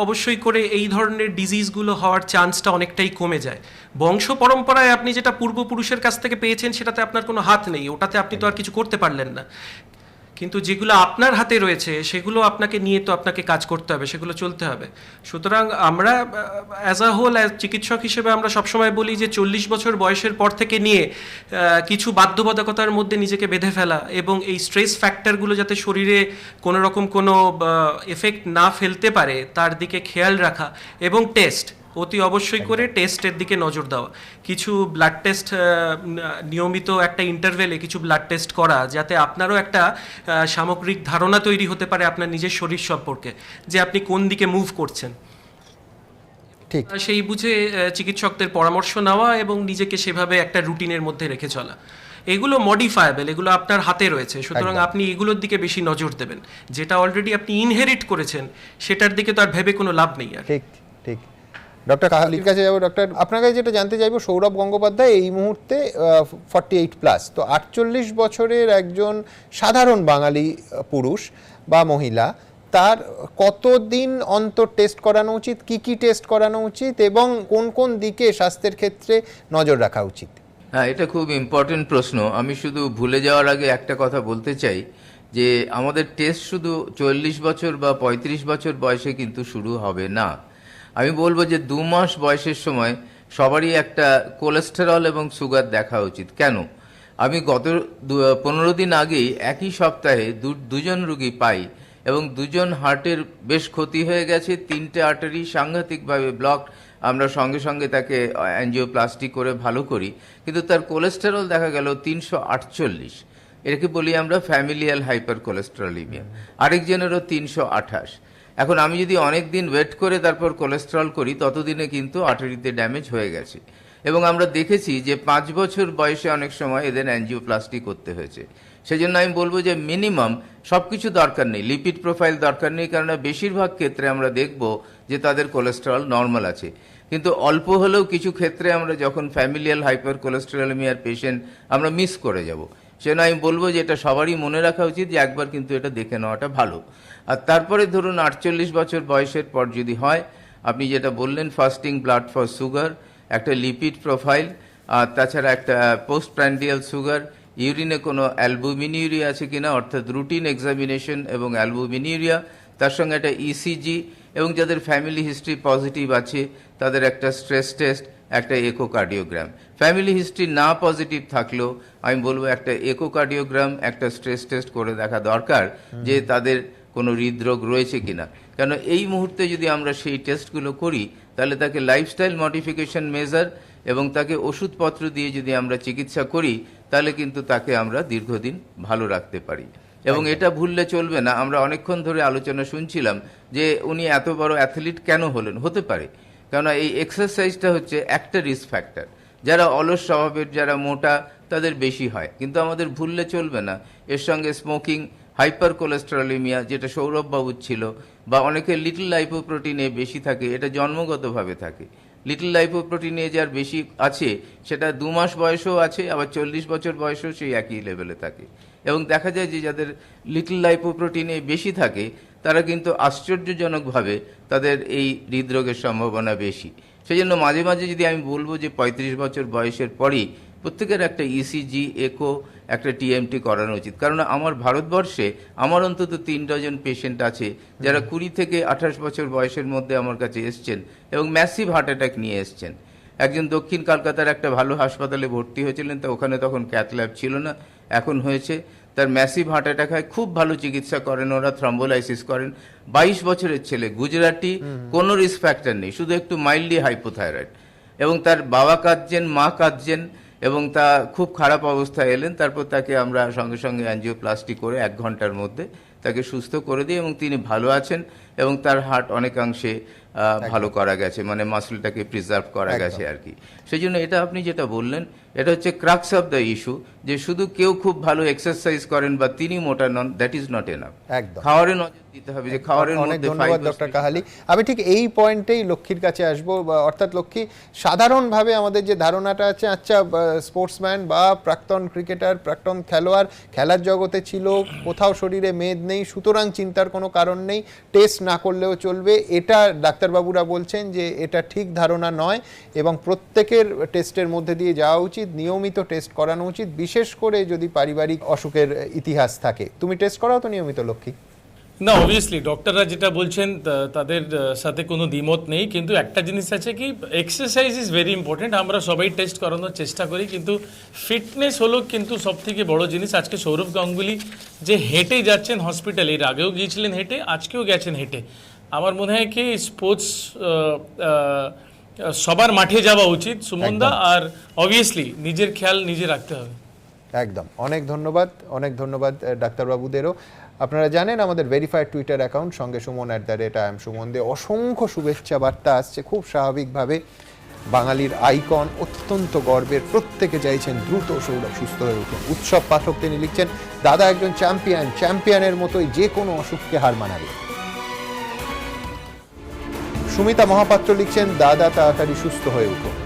S7: অবশ্যই করে এই ধরনের ডিজিজগুলো হওয়ার চান্সটা অনেকটাই কমে যায়। বংশ পরম্পরায় আপনি যেটা পূর্বপুরুষের কাছ থেকে পেয়েছেন, সেটাতে আপনার কোনো হাত নেই, ওটাতে আপনি তো আর কিছু করতে পারলেন না। কিন্তু যেগুলো আপনার হাতে রয়েছে, সেগুলো আপনাকে নিয়ে তো আপনাকে কাজ করতে হবে, সেগুলো চলতে হবে। সুতরাং আমরা অ্যাজ আ হোল, চিকিৎসক হিসেবে আমরা সবসময় বলি যে 40 বছর বয়সের পর থেকে নিয়ে কিছু বাধ্যবাধকতার মধ্যে নিজেকে বেঁধে ফেলা, এবং এই স্ট্রেস ফ্যাক্টরগুলো যাতে শরীরে কোনো রকম কোনো এফেক্ট না ফেলতে পারে, তার দিকে খেয়াল রাখা, এবং টেস্ট অতি অবশ্যই করে টেস্টের দিকে নজর দেওয়া। কিছু ব্লাড টেস্ট নিয়মিত একটা ইন্টারভেলে কিছু ব্লাড টেস্ট করা, যাতে আপনারও একটা সামগ্রিক ধারণা তৈরি হতে পারে আপনার নিজের শরীর সম্পর্কে, যে আপনি কোন দিকে মুভ করছেন।
S2: ঠিক
S7: সেই বুঝে চিকিৎসকদের পরামর্শ নেওয়া এবং নিজেকে সেভাবে একটা রুটিনের মধ্যে রেখে চলা। এগুলো মডিফায়াবল, এগুলো আপনার হাতে রয়েছে, সুতরাং আপনি এগুলোর দিকে বেশি নজর দেবেন। যেটা অলরেডি আপনি ইনহেরিট করেছেন, সেটার দিকে তো আর ভেবে কোনো লাভ নেই। আর
S2: ঠিক ঠিক। ডক্টর কাহালির কাছে যাবো। ডক্টর, আপনার কাছে যেটা জানতে চাইবো, সৌরভ গঙ্গোপাধ্যায় এই মুহূর্তে 48+, তো 48 বছরের একজন সাধারণ বাঙালি পুরুষ বা মহিলা, তার কতদিন অন্তর টেস্ট করানো উচিত, কি টেস্ট করানো উচিত, এবং কোন কোন দিকে স্বাস্থ্যের ক্ষেত্রে নজর রাখা উচিত?
S6: হ্যাঁ, এটা খুব ইম্পর্টেন্ট প্রশ্ন। আমি শুধু ভুলে যাওয়ার আগে একটা কথা বলতে চাই, যে আমাদের টেস্ট শুধু 40 বছর বা 35 বছর বয়সে কিন্তু শুরু হবে না। আমি বলবো যে 2 মাস বয়সের সময় সবারই একটা কোলেস্টেরল এবং সুগার দেখা উচিত। কেন? আমি গত 15 দিন আগেই একই সপ্তাহে দুজন রুগী পাই, এবং দুজন হার্টের বেশ ক্ষতি হয়ে গেছে, 3টে আর্টারি সাংঘাতিকভাবে ব্লক। আমরা সঙ্গে সঙ্গে তাকে অ্যাঞ্জিওপ্লাস্টি করে ভালো করি, কিন্তু তার কোলেস্টেরল দেখা গেল 348। এটাকে বলি আমরা ফ্যামিলিয়াল হাইপার কোলেস্টেরলিমিয়া। আরেকজনেরও 328। এখন আমি যদি অনেক দিন ওয়েট করে তারপর কোলেস্টেরল করি, ততদিনে কিন্তু আর্টারিতে ড্যামেজ হয়ে গেছে। এবং আমরা দেখেছি যে 5 বছর বয়সে অনেক সময় এদের অ্যাঞ্জিওপ্লাস্টি করতে হয়েছে। সেজন্য আমি বলবো যে মিনিমাম সবকিছু দরকার নেই, লিপিড প্রোফাইল দরকার নেই, কারণ বেশিরভাগ ক্ষেত্রে আমরা দেখব যে তাদের কোলেস্টেরল নর্মাল আছে। কিন্তু অল্প হলেও কিছু ক্ষেত্রে আমরা যখন ফ্যামিলিয়াল হাইপার কোলেস্টেরলেমিয়ার পেশেন্ট আমরা মিস করে যাব। সেজন্য আমি বলবো যে এটা সবারই মনে রাখা উচিত যে একবার কিন্তু এটা দেখে নেওয়াটা ভালো। আর তারপরে ধরুন 48 বছর বয়সের পর যদি হয়, আপনি যেটা বললেন, ফাস্টিং ব্লাড ফর সুগার, একটা লিপিড প্রোফাইল, আর তাছাড়া একটা পোস্ট প্র্যান্ডিয়াল সুগার, ইউরিনে কোনো অ্যালবুমিনিউরিয়া আছে কিনা, অর্থাৎ রুটিন এক্সামিনেশন এবং অ্যালবুমিনিউরিয়া, তার সঙ্গে একটা ইসিজি, এবং যাদের ফ্যামিলি হিস্ট্রি পজিটিভ আছে তাদের একটা স্ট্রেস টেস্ট, একটা ইকোকার্ডিওগ্রাম। ফ্যামিলি হিস্ট্রি না পজিটিভ থাকলেও আমি বলবো একটা ইকোকার্ডিওগ্রাম, একটা স্ট্রেস টেস্ট করে দেখা দরকার যে তাদের কোনো হৃদরোগ রয়েছে কিনা। কেন এই মুহূর্তে যদি আমরা সেই টেস্টগুলো করি তাহলে তাকে লাইফস্টাইল মডিফিকেশন মেজার এবং তাকে ওষুধপত্র দিয়ে যদি আমরা চিকিৎসা করি তাহলে কিন্তু তাকে আমরা দীর্ঘদিন ভালো রাখতে পারি। এবং এটা ভুললে চলবে না, আমরা অনেকক্ষণ ধরে আলোচনা শুনছিলাম যে উনি এত বড় অ্যাথলিট কেন হলেন। হতে পারে, কেননা এই এক্সারসাইজটা হচ্ছে একটা রিস্ক ফ্যাক্টর। যারা অলস স্বভাবের, যারা মোটা, তাদের বেশি হয়, কিন্তু আমাদের ভুললে চলবে না এর সঙ্গে স্মোকিং, হাইপার কোলেস্টেরলিমিয়া যেটা সৌরভবাবুর ছিল, বা অনেকের লিটল লাইপোপ্রোটিনে বেশি থাকে, এটা জন্মগতভাবে থাকে। লিটল লাইপোপ্রোটিনে যার বেশি আছে সেটা 2 মাস বয়সেও আছে, আবার 40 বছর বয়সেও সেই একই লেভেলে থাকে। এবং দেখা যায় যে যাদের লিটল লাইপোপ্রোটিনে বেশি থাকে তারা কিন্তু আশ্চর্যজনকভাবে তাদের এই হৃদরোগের সম্ভাবনা বেশি। সেই জন্য মাঝে মাঝে যদি আমি বলবো যে 35 বছর বয়সের পরেই প্রত্যেকের একটা ইসিজি, একো, একটা টিএমটি করানো উচিত। কারণ আমার ভারতবর্ষে আমার অন্তত 3 ডজন পেশেন্ট আছে যারা 20 থেকে 28 বছর বয়সের মধ্যে আমার কাছে এসছেন এবং ম্যাসিভ হার্ট অ্যাটাক নিয়ে এসছেন। একজন দক্ষিণ কলকাতার একটা ভালো হাসপাতালে ভর্তি হয়েছিলেন, তো ওখানে তখন ক্যাথ ল্যাব ছিল না, এখন হয়েছে। তার ম্যাসিভ হার্ট অ্যাটাক হয়, খুব ভালো চিকিৎসা করেন ওরা, থ্রম্বোলাইসিস করেন। 22 বছরের ছেলে, গুজরাটি, কোনো রিস্ক ফ্যাক্টর নেই, শুধু একটু মাইল্ডলি হাইপোথাইরয়েড, এবং তার বাবা কাঁদছেন, মা কাঁদছেন, এবং তা খুব খারাপ অবস্থায় এলেন। তারপর তাকে আমরা সঙ্গে সঙ্গে অ্যাঞ্জিওপ্লাস্টি করে 1 ঘন্টার মধ্যে তাকে সুস্থ করে দিই এবং তিনি ভালো আছেন এবং তার হার্ট অনেকাংশে ভালো করা গেছে, মানে মাসলটাকে প্রিজার্ভ করা গেছে আর কি। সেই জন্য এটা আপনি যেটা বললেন এটা হচ্ছে ক্রাক্স অফ দ্য ইস্যু, যে শুধু কেউ খুব ভালো এক্সারসাইজ করেন বা তিনি মোটা নন, দ্যাট ইজ নট এনাফ।
S2: একদম
S6: খাওয়ারে নজর দিতে হবে, যে খাওয়ারের
S2: অনেক
S6: মধ্যে
S2: ধন্যবাদ ডক্টর কাহালি। আমি ঠিক এই পয়েন্টেই লক্ষ্মীর কাছে আসবো, অর্থাৎ লক্ষ্মী, সাধারণভাবে আমাদের যে ধারণাটা আছে, আচ্ছা স্পোর্টসম্যান বা প্রাক্তন ক্রিকেটার, প্রাক্তন খেলোয়াড়, খেলার জগতে ছিল, কোথাও শরীরে মেদ নেই, সুতরাং চিন্তার কোনো কারণ নেই, টেস্ট না করলেও চলবে। এটা ডাক্তারবাবুরা বলছেন যে এটা ঠিক ধারণা নয় এবং প্রত্যেকের টেস্টের মধ্যে দিয়ে যাওয়া উচিত, নিয়মিত টেস্ট করানো উচিত, বিশেষ করে যদি পারিবারিক অসুখের ইতিহাস থাকে। তুমি টেস্ট করাও তো নিয়মিত লক্ষ্মী?
S10: না, অবভিয়াসলি ডক্টররা যেটা বলছেন তাদের সাথে কোনো দ্বিমত নেই, কিন্তু একটা জিনিস আছে কি, এক্সারসাইজ ইজ ভেরি ইম্পর্টেন্ট। আমরা সবাই টেস্ট করানোর চেষ্টা করি, কিন্তু ফিটনেস হলো কিন্তু সব থেকে বড় জিনিস। আজকে সৌরভ গাঙ্গুলি যে হেঁটে যাচ্ছেন হসপিটালে, এর আগেও গিয়েছিলেন হেঁটে, আজকেও গেছেন হেঁটে। আমার মনে হয় কি স্পোর্টস সবার মাঠে যাওয়া উচিত সুমনদা, আর অবভিয়াসলি নিজের খেয়াল নিজে রাখতে হবে।
S2: একদম, অনেক ধন্যবাদ, অনেক ধন্যবাদ ডাক্তারবাবুদেরও। আপনারা জানেন আমাদের ভেরিফাইড টুইটার অ্যাকাউন্ট সঙ্গে সুমন @IamSuman দিয়ে অসংখ্য শুভেচ্ছা বার্তা আসছে খুব স্বাভাবিকভাবে। বাঙালির আইকন, অত্যন্ত গর্বের, প্রত্যেকে চাইছেন দ্রুত সৌরভ সুস্থ হয়ে উঠুন। উৎসব পাঠক তিনি লিখছেন, দাদা একজন চ্যাম্পিয়ন, চ্যাম্পিয়নের মতোই যে কোনো অসুখকে হার মানাবে। সুমিতা মহাপাত্র লিখছেন, দাদা তাড়াতাড়ি সুস্থ হয়ে উঠুন।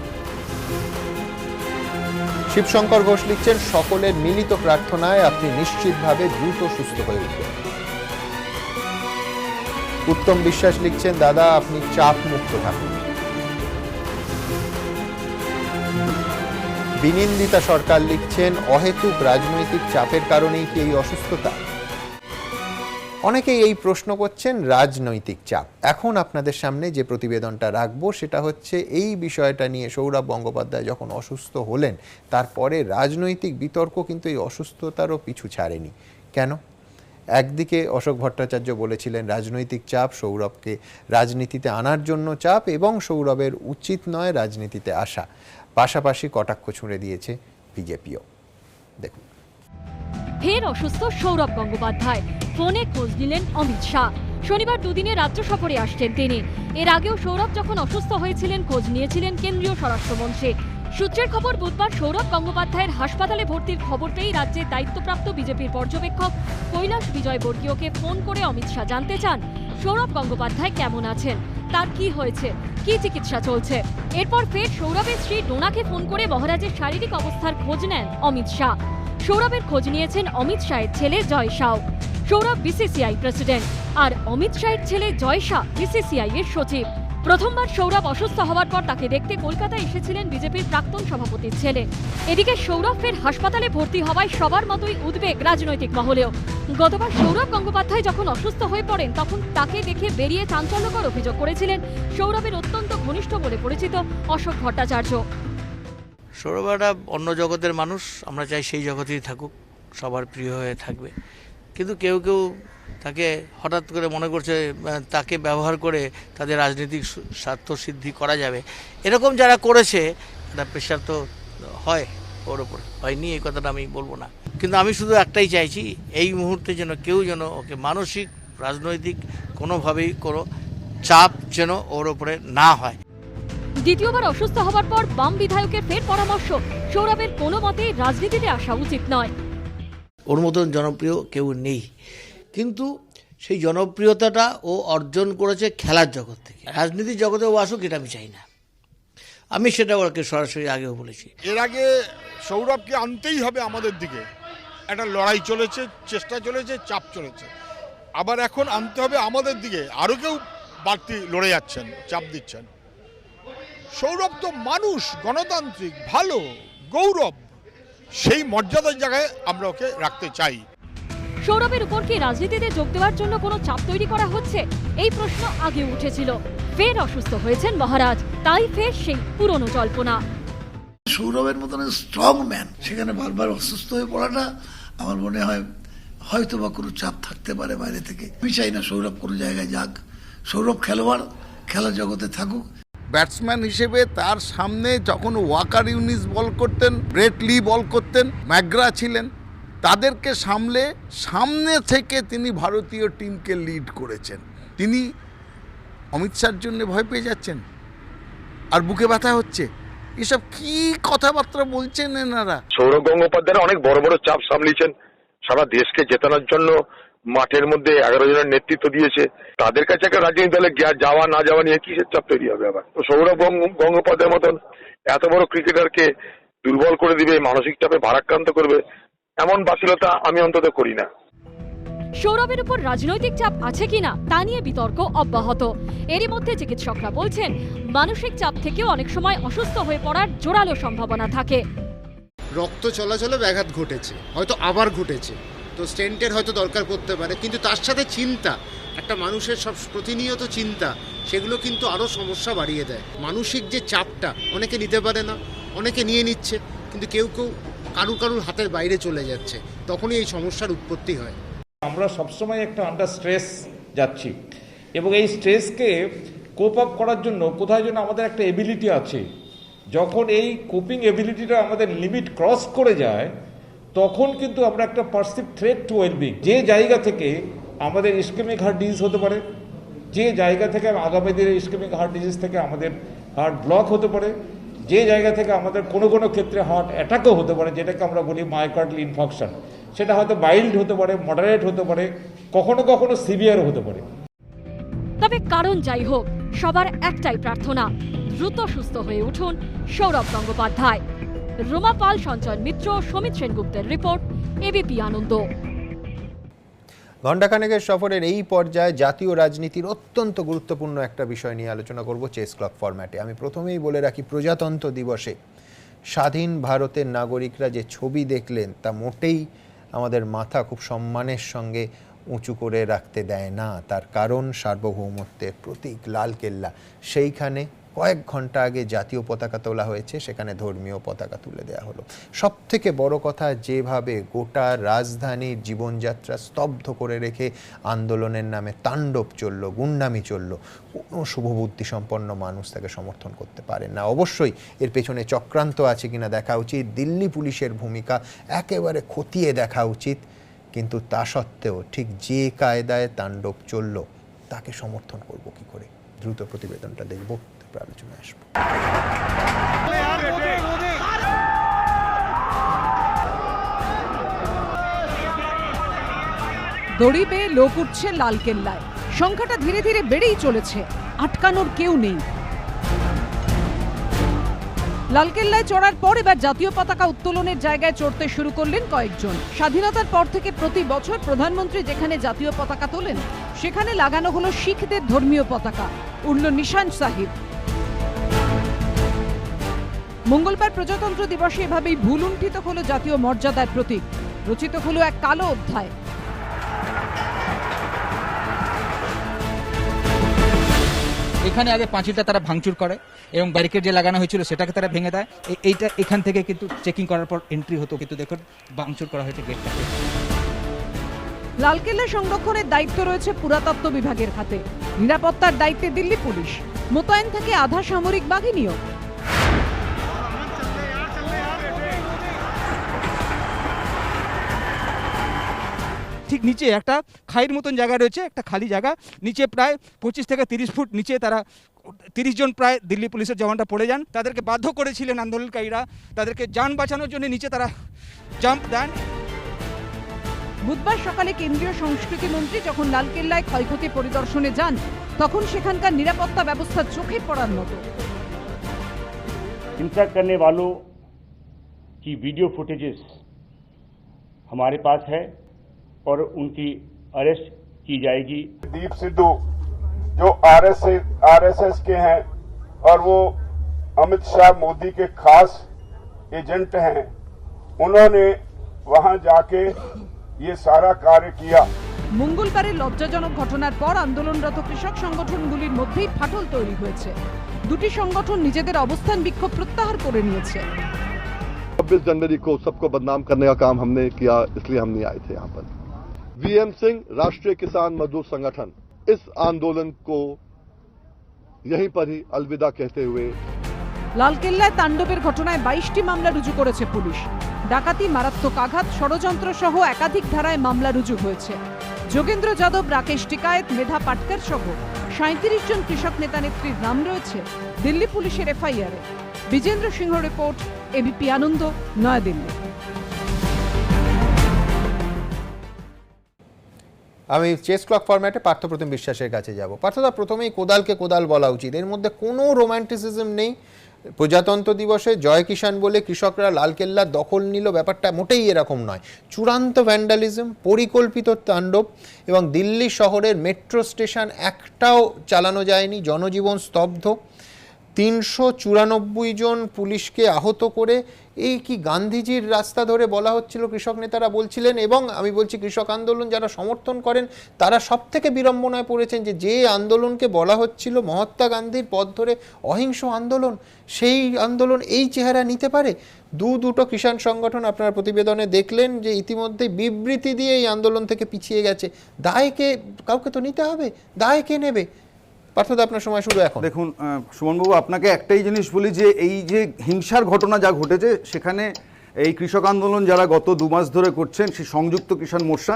S2: শিবশঙ্কর ঘোষ লিখছেন, সকলের মিলিত প্রার্থনায় আপনি নিশ্চিতভাবে দ্রুত সুস্থ হয়ে উঠবেন। উত্তম বিশ্বাস লিখছেন, দাদা আপনি চাপ মুক্ত থাকুন। বিনিন্দিতা সরকার লিখছেন, অহেতুক রাজনৈতিক চাপের কারণেই কি এই অসুস্থতা? অনেকেই এই প্রশ্ন করছেন রাজনৈতিক চাপ। এখন আপনাদের সামনে যে প্রতিবেদনটা রাখবো সেটা হচ্ছে এই বিষয়টা নিয়ে। সৌরভ গঙ্গোপাধ্যায় যখন অসুস্থ হলেন তারপরে রাজনৈতিক বিতর্ক কিন্তু এই অসুস্থতারও পিছু ছাড়েনি। কেন? একদিকে অশোক ভট্টাচার্য বলেছিলেন রাজনৈতিক চাপ, সৌরভকে রাজনীতিতে আনার জন্য চাপ, এবং সৌরভের উচিত নয় রাজনীতিতে আসা। পাশাপাশি কটাক্ষ ছুঁড়ে দিয়েছে বিজেপিও। দেখুন।
S11: ফের অসুস্থ সৌরভ গঙ্গোপাধ্যায়, ফোনে খোঁজ নিলেন অমিত শাহ। শনিবার দুদিনে রাজ্য সফরে আসছেন তিনি। এর আগেও সৌরভ যখন অসুস্থ হয়েছিলেন খোঁজ নিয়েছিলেন কেন্দ্রীয় স্বরাষ্ট্রমন্ত্রী। সূত্রের খবর, বুধবার সৌরভ গঙ্গোপাধ্যায়ের হাসপাতালে ভর্তির খবর পেয়েই রাজ্যের দায়িত্বপ্রাপ্ত বিজেপির পর্যবেক্ষক কৈলাস বিজয়বর্গীয়কে ফোন করে অমিত শাহ জানতে চান সৌরভ গঙ্গোপাধ্যায় কেমন আছেন, তার কি হয়েছে, কি চিকিৎসা চলছে। এরপর ফের সৌরভের স্ত্রী ডোনাকে ফোন করে মহারাজের শারীরিক অবস্থার খোঁজ নেন অমিত শাহ। সৌরভের খোঁজ নিয়েছেন অমিত শাহের ছেলে জয় শাহ। সৌরভ বিসিসিআই প্রেসিডেন্ট আর অমিত শাহের ছেলে জয় শাহ বিসিসিআই এর সচিব। প্রথমবার সৌরভ অসুস্থ হওয়ার পর তাকে দেখতে কলকাতায় এসেছিলেন বিজেপির প্রাক্তন সভাপতির ছেলে। এদিকে সৌরভ ফের হাসপাতালে ভর্তি হওয়ায় সবার মতোই উদ্বেগ রাজনৈতিক মহলেও। গতবার সৌরভ গঙ্গোপাধ্যায় যখন অসুস্থ হয়ে পড়েন তখন তাকে দেখে বেরিয়ে চাঞ্চল্যকর অভিযোগ করেছিলেন সৌরভের অত্যন্ত ঘনিষ্ঠ বলে পরিচিত অশোক ভট্টাচার্য।
S8: সৌরভ একটা অন্য জগতের মানুষ, আমরা চাই সেই জগতেই থাকুক, সবার প্রিয় হয়ে থাকবে। কিন্তু কেউ কেউ তাকে হঠাৎ করে মনে করছে তাকে ব্যবহার করে তাদের রাজনৈতিক স্বার্থ সিদ্ধি করা যাবে, এরকম যারা করেছে একটা প্রেশার তো হয় ওর ওপর, হয়নি এই কথাটা আমি বলবো না। কিন্তু আমি শুধু একটাই চাইছি, এই মুহূর্তে যেন কেউ যেন ওকে মানসিক রাজনৈতিক কোনোভাবেই কোনো চাপ যেন ওর ওপরে না হয়।
S11: দ্বিতীয়বার অসুস্থ হওয়ার পর বাম বিধায়কের ফের পরামর্শ, সৌরভের কোনো মতেই রাজনীতিতে আসা উচিত নয়।
S8: ওর মতন জনপ্রিয় কেউ নেই, কিন্তু সেই জনপ্রিয়তাটা ও অর্জন করেছে খেলার জগৎ থেকে। রাজনীতির জগতে ও আসুক এটা আমি চাই না, আমি সেটা ওকে সরাসরি আগেও বলেছি।
S13: এর আগে সৌরভকে আনতেই হবে আমাদের দিকে, একটা লড়াই চলেছে, চেষ্টা চলেছে, চাপ চলেছে। আবার এখন আনতে হবে আমাদের দিকে, আরও কেউ বাড়তি লড়ে যাচ্ছেন, চাপ দিচ্ছেন। সৌরভ তো মানুষ, গণতান্ত্রিক, ভালো, গৌরব, সেই মর্যাদার জায়গায় আমরা ওকে রাখতে চাই।
S11: সৌরভের উপর কি রাজনীতিতে যোগ দেওয়ার জন্য কোনো চাপ তৈরি করা হচ্ছে, এই প্রশ্ন আগে উঠেছিল। ফের অসুস্থ হয়েছেন মহারাজ, তাই ফের সেই পুরনো জল্পনা।
S14: সৌরভের মতন স্ট্রং ম্যান সেখানে বারবার অসুস্থ হয়ে পড়াটা আমার মনে হয় হয়তো বা কোনো চাপ থাকতে পারে বাইরে থেকে। আমি চাই না সৌরভ কোনো জায়গায় যাক, সৌরভ খেলোয়াড়, খেলার জগতে থাকুক।
S13: ব্যাটসম্যান হিসেবে তার সামনে যখন ওয়াকার ইউনিস বল করতেন, ব্রেট লি বল করতেন, ম্যাকগ্রা ছিলেন, তাদেরকে সামনে থেকে তিনি ভারতীয় টিমকে লিড করেছেন। তিনি অমিত শাহর জন্য ভয় পেয়ে যাচ্ছেন আর বুকে ব্যথা হচ্ছে, এসব কি কথাবার্তা বলছেন এনারা?
S15: সৌরভ গঙ্গোপাধ্যায় অনেক বড় বড় চাপ সামলিয়েছেন, সারা দেশকে জেতানোর জন্য মাঠের মধ্যে 11 জনের নেতৃত্ব দিয়েছে। তাদের কাছে একটা রাজনীতি দলে যাওয়া না যাওয়া নিয়ে কিসের চাপ তৈরি হবে? আবার তো সৌরভ গঙ্গোপাধ্যায়ের মতন এত বড় ক্রিকেটারকে দুর্বল করে দিবে, মানসিক চাপে ভারাক্রান্ত করবে, এমন বাসিলতা আমি অন্তত করি না।
S11: সৌরভের উপর রাজনৈতিক চাপ আছে কিনা তা নিয়ে বিতর্ক অব্যাহত। এরই মধ্যে চিকিৎসকরা বলছেন মানসিক চাপ থেকেও অনেক সময় অসুস্থ হয়ে পড়ার জোরালো সম্ভাবনা থাকে।
S16: রক্ত চলাচলে ব্যাঘাত ঘটেছে, হয়তো আবার ঘটেছে, তো স্টেন্টের হয়তো দরকার পড়তে পারে, কিন্তু তার সাথে চিন্তা, একটা মানুষের সব প্রতিনিয়ত চিন্তা, সেগুলো কিন্তু আরও সমস্যা বাড়িয়ে দেয়। মানসিক যে চাপটা অনেকে নিতে পারে না, অনেকে নিয়ে নিচ্ছে, কিন্তু কেউ কেউ কারুর হাতের বাইরে চলে যাচ্ছে, তখনই এই সমস্যার উৎপত্তি হয়।
S17: আমরা সবসময় একটা আন্ডার স্ট্রেস যাচ্ছি, এবং এই স্ট্রেসকে কোপ আপ করার জন্য কোথায় যেন আমাদের একটা এবিলিটি আছে। যখন এই কোপিং এবিলিটিটা আমাদের লিমিট ক্রস করে যায়, তখন কিন্তু আমরা একটা পারসিভ থ্রেট টু ওয়েলবিং, যে জায়গা থেকে আমাদের ইসকেমিক হার্ট ডিজিজ হতে পারে, যে জায়গা থেকে আগামী দিনে ইসকেমিক হার্ট ডিজিজ থেকে আমাদের হার্ট ব্লক হতে পারে, যে জায়গা থেকে আমাদের কোনো কোনো ক্ষেত্রে হার্ট অ্যাটাকও হতে পারে, যেটাকে আমরা বলি মায়োকার্ডিয়াল ইনফাকশন। সেটা হয়তো মাইল্ড হতে পারে, মডারেট হতে পারে, কখনো কখনো সিভিয়ারও হতে পারে।
S11: তবে কারণ যাই হোক, সবার একটাই প্রার্থনা, দ্রুত সুস্থ হয়ে উঠুন সৌরভ গঙ্গোপাধ্যায়। রোমা পাল, সঞ্চয় মিত্র, সমিত সেনগুপ্তের রিপোর্ট, এবিপি আনন্দ।
S2: ঘণ্টাখানেকের সফরের এই পর্যায়ে জাতীয় রাজনীতির অত্যন্ত গুরুত্বপূর্ণ একটা বিষয় নিয়ে আলোচনা করব চেস ক্লক ফরম্যাটে। আমি প্রথমেই বলে রাখি, প্রজাতন্ত্র দিবসে স্বাধীন ভারতের নাগরিকরা যে ছবি দেখলেন তা মোটেই আমাদের মাথা খুব সম্মানের সঙ্গে উঁচু করে রাখতে দেয় না। তার কারণ সার্বভৌমত্বের প্রতীক লালকেল্লা, সেইখানে কয়েক ঘন্টা আগে জাতীয় পতাকা তোলা হয়েছে, সেখানে ধর্মীয় পতাকা তুলে দেওয়া হলো। সব থেকে বড় কথা, যেভাবে গোটা রাজধানীর জীবনযাত্রা স্তব্ধ করে রেখে আন্দোলনের নামে তাণ্ডব চলল, গুন্ডামি চলল, কোনো শুভবুদ্ধি সম্পন্ন মানুষ তাকে সমর্থন করতে পারেন না। অবশ্যই এর পেছনে চক্রান্ত আছে কিনা দেখা উচিত, দিল্লি পুলিশের ভূমিকা একেবারে খতিয়ে দেখা উচিত, কিন্তু তা সত্ত্বেও ঠিক যে কায়দায় তাণ্ডব চলল তাকে সমর্থন করব কি করে? দ্রুত প্রতিবেদনটা দেখব, আলোচনায় আসবো।
S3: দড়ি বেয়ে লোক উঠছে লালকেল্লায়, সংখ্যাটা ধীরে ধীরে বেড়েই চলেছে, আটকানোর কেউ নেই। লালকেল্লায় চড়ার পর এবার জাতীয় পতাকা উত্তোলনের জায়গায় চড়তে শুরু করলেন কয়েকজন। স্বাধীনতার পর থেকে প্রতি বছর প্রধানমন্ত্রী যেখানে জাতীয় পতাকা তোলেন, সেখানে লাগানো হলো শিখদের ধর্মীয় পতাকা। উড়ল নিশান সাহিব। মঙ্গলবার প্রজাতন্ত্র দিবসে এভাবেই ভুলুণ্ঠিত হলো জাতীয় মর্যাদার প্রতীক, রচিত হলো এক কালো অধ্যায়।
S18: এখানে আগে পাঁচিলটা তারা ভাঙচুর করে এবং ব্যারিকেড যে লাগানো হয়েছিল সেটাকে তারা ভেঙে দেয়। এইটা এখান থেকে কিন্তু চেকিং করার পর এন্ট্রি হতো, কিন্তু দেখুন ভাঙচুর করা হয়েছে গেটটাকে।
S3: লালকেল্লা সংরক্ষণের দায়িত্ব রয়েছে পুরাতত্ত্ব বিভাগের হাতে, নিরাপত্তার দায়িত্বে দিল্লি পুলিশ, মোতায়েন থাকে আধা সামরিক বাহিনীও।
S18: ঠিক নিচে একটা খাইয়ের মতন জায়গা রয়েছে, একটা খালি জায়গা, নিচে প্রায় 25 থেকে 30 ফুট নিচে তারা 30 জন প্রায় দিল্লি পুলিশের জওয়ানরা পড়ে যান। তাদেরকে বাধ্য করেছিলেন আন্দোলনকারীরা, তাদেরকে যান বাঁচানোর জন্য নিচে তারা জাম্প দেন।
S3: বুধবার সকালে কেন্দ্রীয় সংস্কৃতি মন্ত্রী যখন লালকেল্লায় ক্ষয়ক্ষতি পরিদর্শনে যান, তখন সেখানকার নিরাপত্তা ব্যবস্থা চোখে পড়ার মতো।
S19: हिंसा करने वालों की वीडियो फुटेजेस हमारे पास है और उनकी अरेस्ट की जाएगी।
S20: दीप सिद्धू जो आरएसएस के हैं और वो अमित शाह मोदी के खास एजेंट हैं, उन्होंने वहां जाके ये सारा कार्य किया।
S3: মঙ্গলবারের লজ্জাজনক ঘটনার পর আন্দোলনরত কৃষক সংগঠনগুলির মধ্যেই ফাটল তৈরি হয়েছে। দুটি সংগঠন নিজেদের অবস্থান বিক্ষোভ প্রত্যাহার করে নিয়েছে।
S21: 26 जनवरी को सबको बदनाम करने का काम हमने किया, इसलिए हम नहीं आए थे यहाँ पर। वीएम सिंह राष्ट्रीय किसान मजदूर संगठन इस आंदोलन को यहीं पर ही अलविदा कहते हुए
S3: লালকেল্লায় তাণ্ডবের ঘটনায় 22টি মামলা রুজু করেছে পুলিশ। ডাকাতি, মারাত্মক আঘাত, ষড়যন্ত্র সহ একাধিক ধারায় মামলা রুজু হয়েছে। যোগেন্দ্র যাদব, রাকেশ টিকায়েত, মেধা পাটকার সহ 37 জন কৃষক নেতা নেত্রীর নাম রয়েছে দিল্লি পুলিশের এফআইআরে। বিজেন্দ্র সিংহ রিপোর্ট, এবিপি আনন্দ, নয়াদিল্লি।
S2: আমি চেস ক্লক ফরম্যাটে পার্থপ্রতিম বিশ্বাসের কাছে যাব। পার্থদা, প্রথমেই কোদালকে কোদাল বলা উচিত, এর মধ্যে কোনো রোম্যান্টিসিজম নেই। প্রজাতন্ত্র দিবসে জয় কিষাণ বলে কৃষকরা লালকেল্লা দখল নিল, ব্যাপারটা মোটেই এরকম নয়। চূড়ান্ত ভ্যান্ডালিজম, পরিকল্পিত তাণ্ডব, এবং দিল্লি শহরের মেট্রো স্টেশন একটাও চালানো যায়নি, জনজীবন স্তব্ধ। 394 জন পুলিশকে আহত করে, এই কি গান্ধীজির রাস্তা ধরে বলা হচ্ছিল, কৃষক নেতারা বলছিলেন। এবং আমি বলছি, কৃষক আন্দোলন যারা সমর্থন করেন তারা সব থেকে বিড়ম্বনায় পড়েছেন যে আন্দোলনকে বলা হচ্ছিল মহাত্মা গান্ধীর পথ ধরে অহিংস আন্দোলন, সেই আন্দোলন এই চেহারা নিতে পারে। দুটো কিষাণ সংগঠন আপনার প্রতিবেদনে দেখলেন যে ইতিমধ্যে বিবৃতি দিয়ে এই আন্দোলন থেকে পিছিয়ে গেছে। দায়কে কাউকে তো নিতে হবে, দায় কে নেবে? পার্থদা, আপনার সময় শুরু এখন।
S22: দেখুন সুমনবাবু, আপনাকে একটাই জিনিস বলি যে এই যে হিংসার ঘটনা যা ঘটেছে, সেখানে এই কৃষক আন্দোলন যারা গত 2 মাস ধরে করছেন, সেই সংযুক্ত কিষাণ মোর্চা,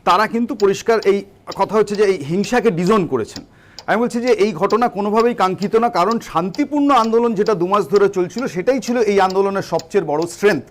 S22: তারা কিন্তু পরিষ্কার এই কথা হচ্ছে যে এই হিংসাকে ডিজোন করেছেন। আমি বলছি যে এই ঘটনা কোনোভাবেই কাঙ্ক্ষিত না, কারণ শান্তিপূর্ণ আন্দোলন যেটা 2 মাস ধরে চলছিল, সেটাই ছিল এই আন্দোলনের সবচেয়ে বড় স্ট্রেংথ।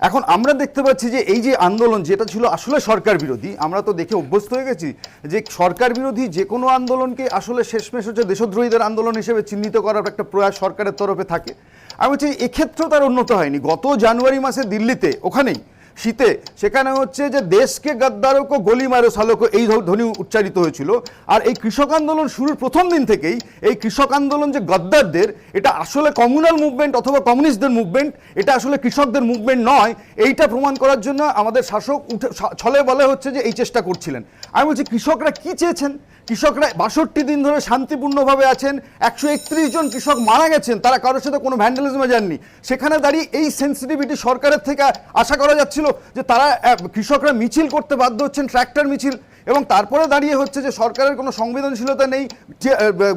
S22: এখন আমরা দেখতে পাচ্ছি যে এই যে আন্দোলন, যেটা ছিল আসলে সরকার বিরোধী, আমরা তো দেখে অভ্যস্ত হয়ে গেছি যে সরকার বিরোধী যে কোনো আন্দোলনকে আসলে শেষমেশ হচ্ছে দেশদ্রোহীদের আন্দোলন হিসেবে চিহ্নিত করার একটা প্রয়াস সরকারের তরফে থাকে। আমি বলছি এক্ষেত্রেও তার উন্নত হয়নি। গত জানুয়ারি মাসে দিল্লিতে, ওখানেই শীতে, সেখানে হচ্ছে যে দেশকে গদ্দারকো গলি মারো সালোকো, এই ধ্বনি উচ্চারিত হয়েছিল। আর এই কৃষক আন্দোলন শুরুর প্রথম দিন থেকেই এই কৃষক আন্দোলন যে গদ্দারদের, এটা আসলে কমিউনাল মুভমেন্ট অথবা কমিউনিস্টদের মুভমেন্ট, এটা আসলে কৃষকদের মুভমেন্ট নয়, এইটা প্রমাণ করার জন্য আমাদের শাসক ছলে বলে হচ্ছে যে এই চেষ্টা করছিলেন। আমি বলছি কৃষকরা কি চেয়েছেন? কৃষকরা 62 দিন ধরে শান্তিপূর্ণভাবে আছেন, 131 জন কৃষক মারা গেছেন, তারা কারোর সাথে কোনো ভ্যান্ডালিজমে যাননি। সেখানে দাঁড়িয়ে এই সেন্সিটিভিটি সরকারের থেকে আশা করা যাচ্ছিল যে তারা কৃষকরা মিছিল করতে বাধ্য হচ্ছেন, ট্র্যাক্টর মিছিল, এবং তারপরে দাঁড়িয়ে হচ্ছে যে সরকারের কোনো সংবেদনশীলতা নেই,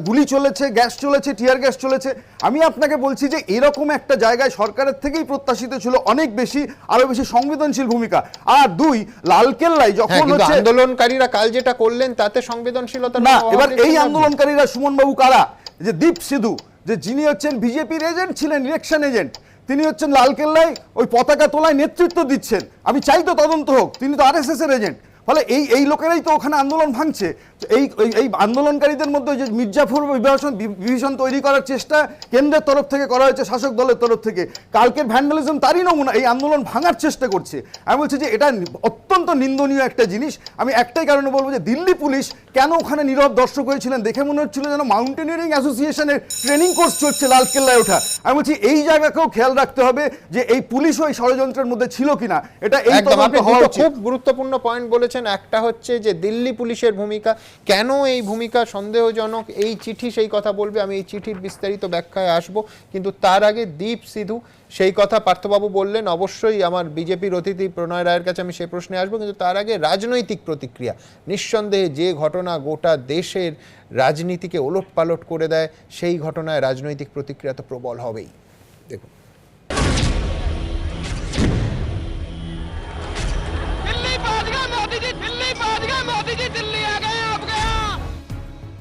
S22: গুলি চলেছে, গ্যাস চলেছে, টিয়ার গ্যাস চলেছে। আমি আপনাকে বলছি যে এরকম একটা জায়গায় সরকারের থেকেই প্রত্যাশিত ছিল অনেক বেশি, আরো বেশি সংবেদনশীল ভূমিকা। আর 2, লালকেল্লায় যখন
S2: আন্দোলনকারীরা কাল যেটা করলেন তাতে সংবেদনশীলতা
S22: না। এবার এই আন্দোলনকারীরা সুমনবাবু কারা? যে দীপ সিধু, যে যিনি হচ্ছেন বিজেপির এজেন্ট ছিলেন, ইলেকশন এজেন্ট, তিনি হচ্ছেন লালকেল্লায় ওই পতাকা তোলায় নেতৃত্ব দিচ্ছেন। আমি চাই তো তদন্ত হোক, তিনি তো আরএসএস এর এজেন্ট। ফলে এই লোকেরাই তো ওখানে আন্দোলন ভাঙছে। তো এই আন্দোলনকারীদের মধ্যে যে মির্জাফর বিভীষণ তৈরি করার চেষ্টা কেন্দ্রের তরফ থেকে করা হয়েছে, শাসক দলের তরফ থেকে। কালকের ভ্যান্ডালিজম তারই নমুনা, এই আন্দোলন ভাঙার চেষ্টা করছে। আমি বলছি যে এটা অত্যন্ত নিন্দনীয় একটা জিনিস। আমি একটাই কারণে বলবো যে দিল্লি পুলিশ কেন ওখানে নীরব দর্শক হয়েছিলেন, দেখে মনে হচ্ছিল যেন মাউন্টেনিয়ারিং অ্যাসোসিয়েশনের ট্রেনিং কোর্স চলছে লালকেল্লায় ওঠা। আমি বলছি এই জায়গাকেও খেয়াল রাখতে হবে যে এই পুলিশ ওই ষড়যন্ত্রের মধ্যে ছিল কিনা, এটা এই তদন্ত হওয়া উচিত।
S2: খুব গুরুত্বপূর্ণ পয়েন্ট বলেছেন। একটা হচ্ছে যে দিল্লি পুলিশের ভূমিকা, কেন এই ভূমিকা সন্দেহজনক, এই চিঠি সেই কথা বলবে, আমি এই চিঠির বিস্তারিত ব্যাখ্যায় আসব। কিন্তু তার আগে দীপ সিধু, সেই কথা পার্থবাবু বললেন, অবশ্যই আমার বিজেপির অতিথি প্রণয় রায়ের কাছে আমি সেই প্রশ্নে আসবো, কিন্তু তার আগে রাজনৈতিক প্রতিক্রিয়া। নিঃসন্দেহে যে ঘটনা গোটা দেশের রাজনীতিকে ওলটপালট করে দেয়, সেই ঘটনায় রাজনৈতিক প্রতিক্রিয়া তো প্রবল হবেই। দেখুন,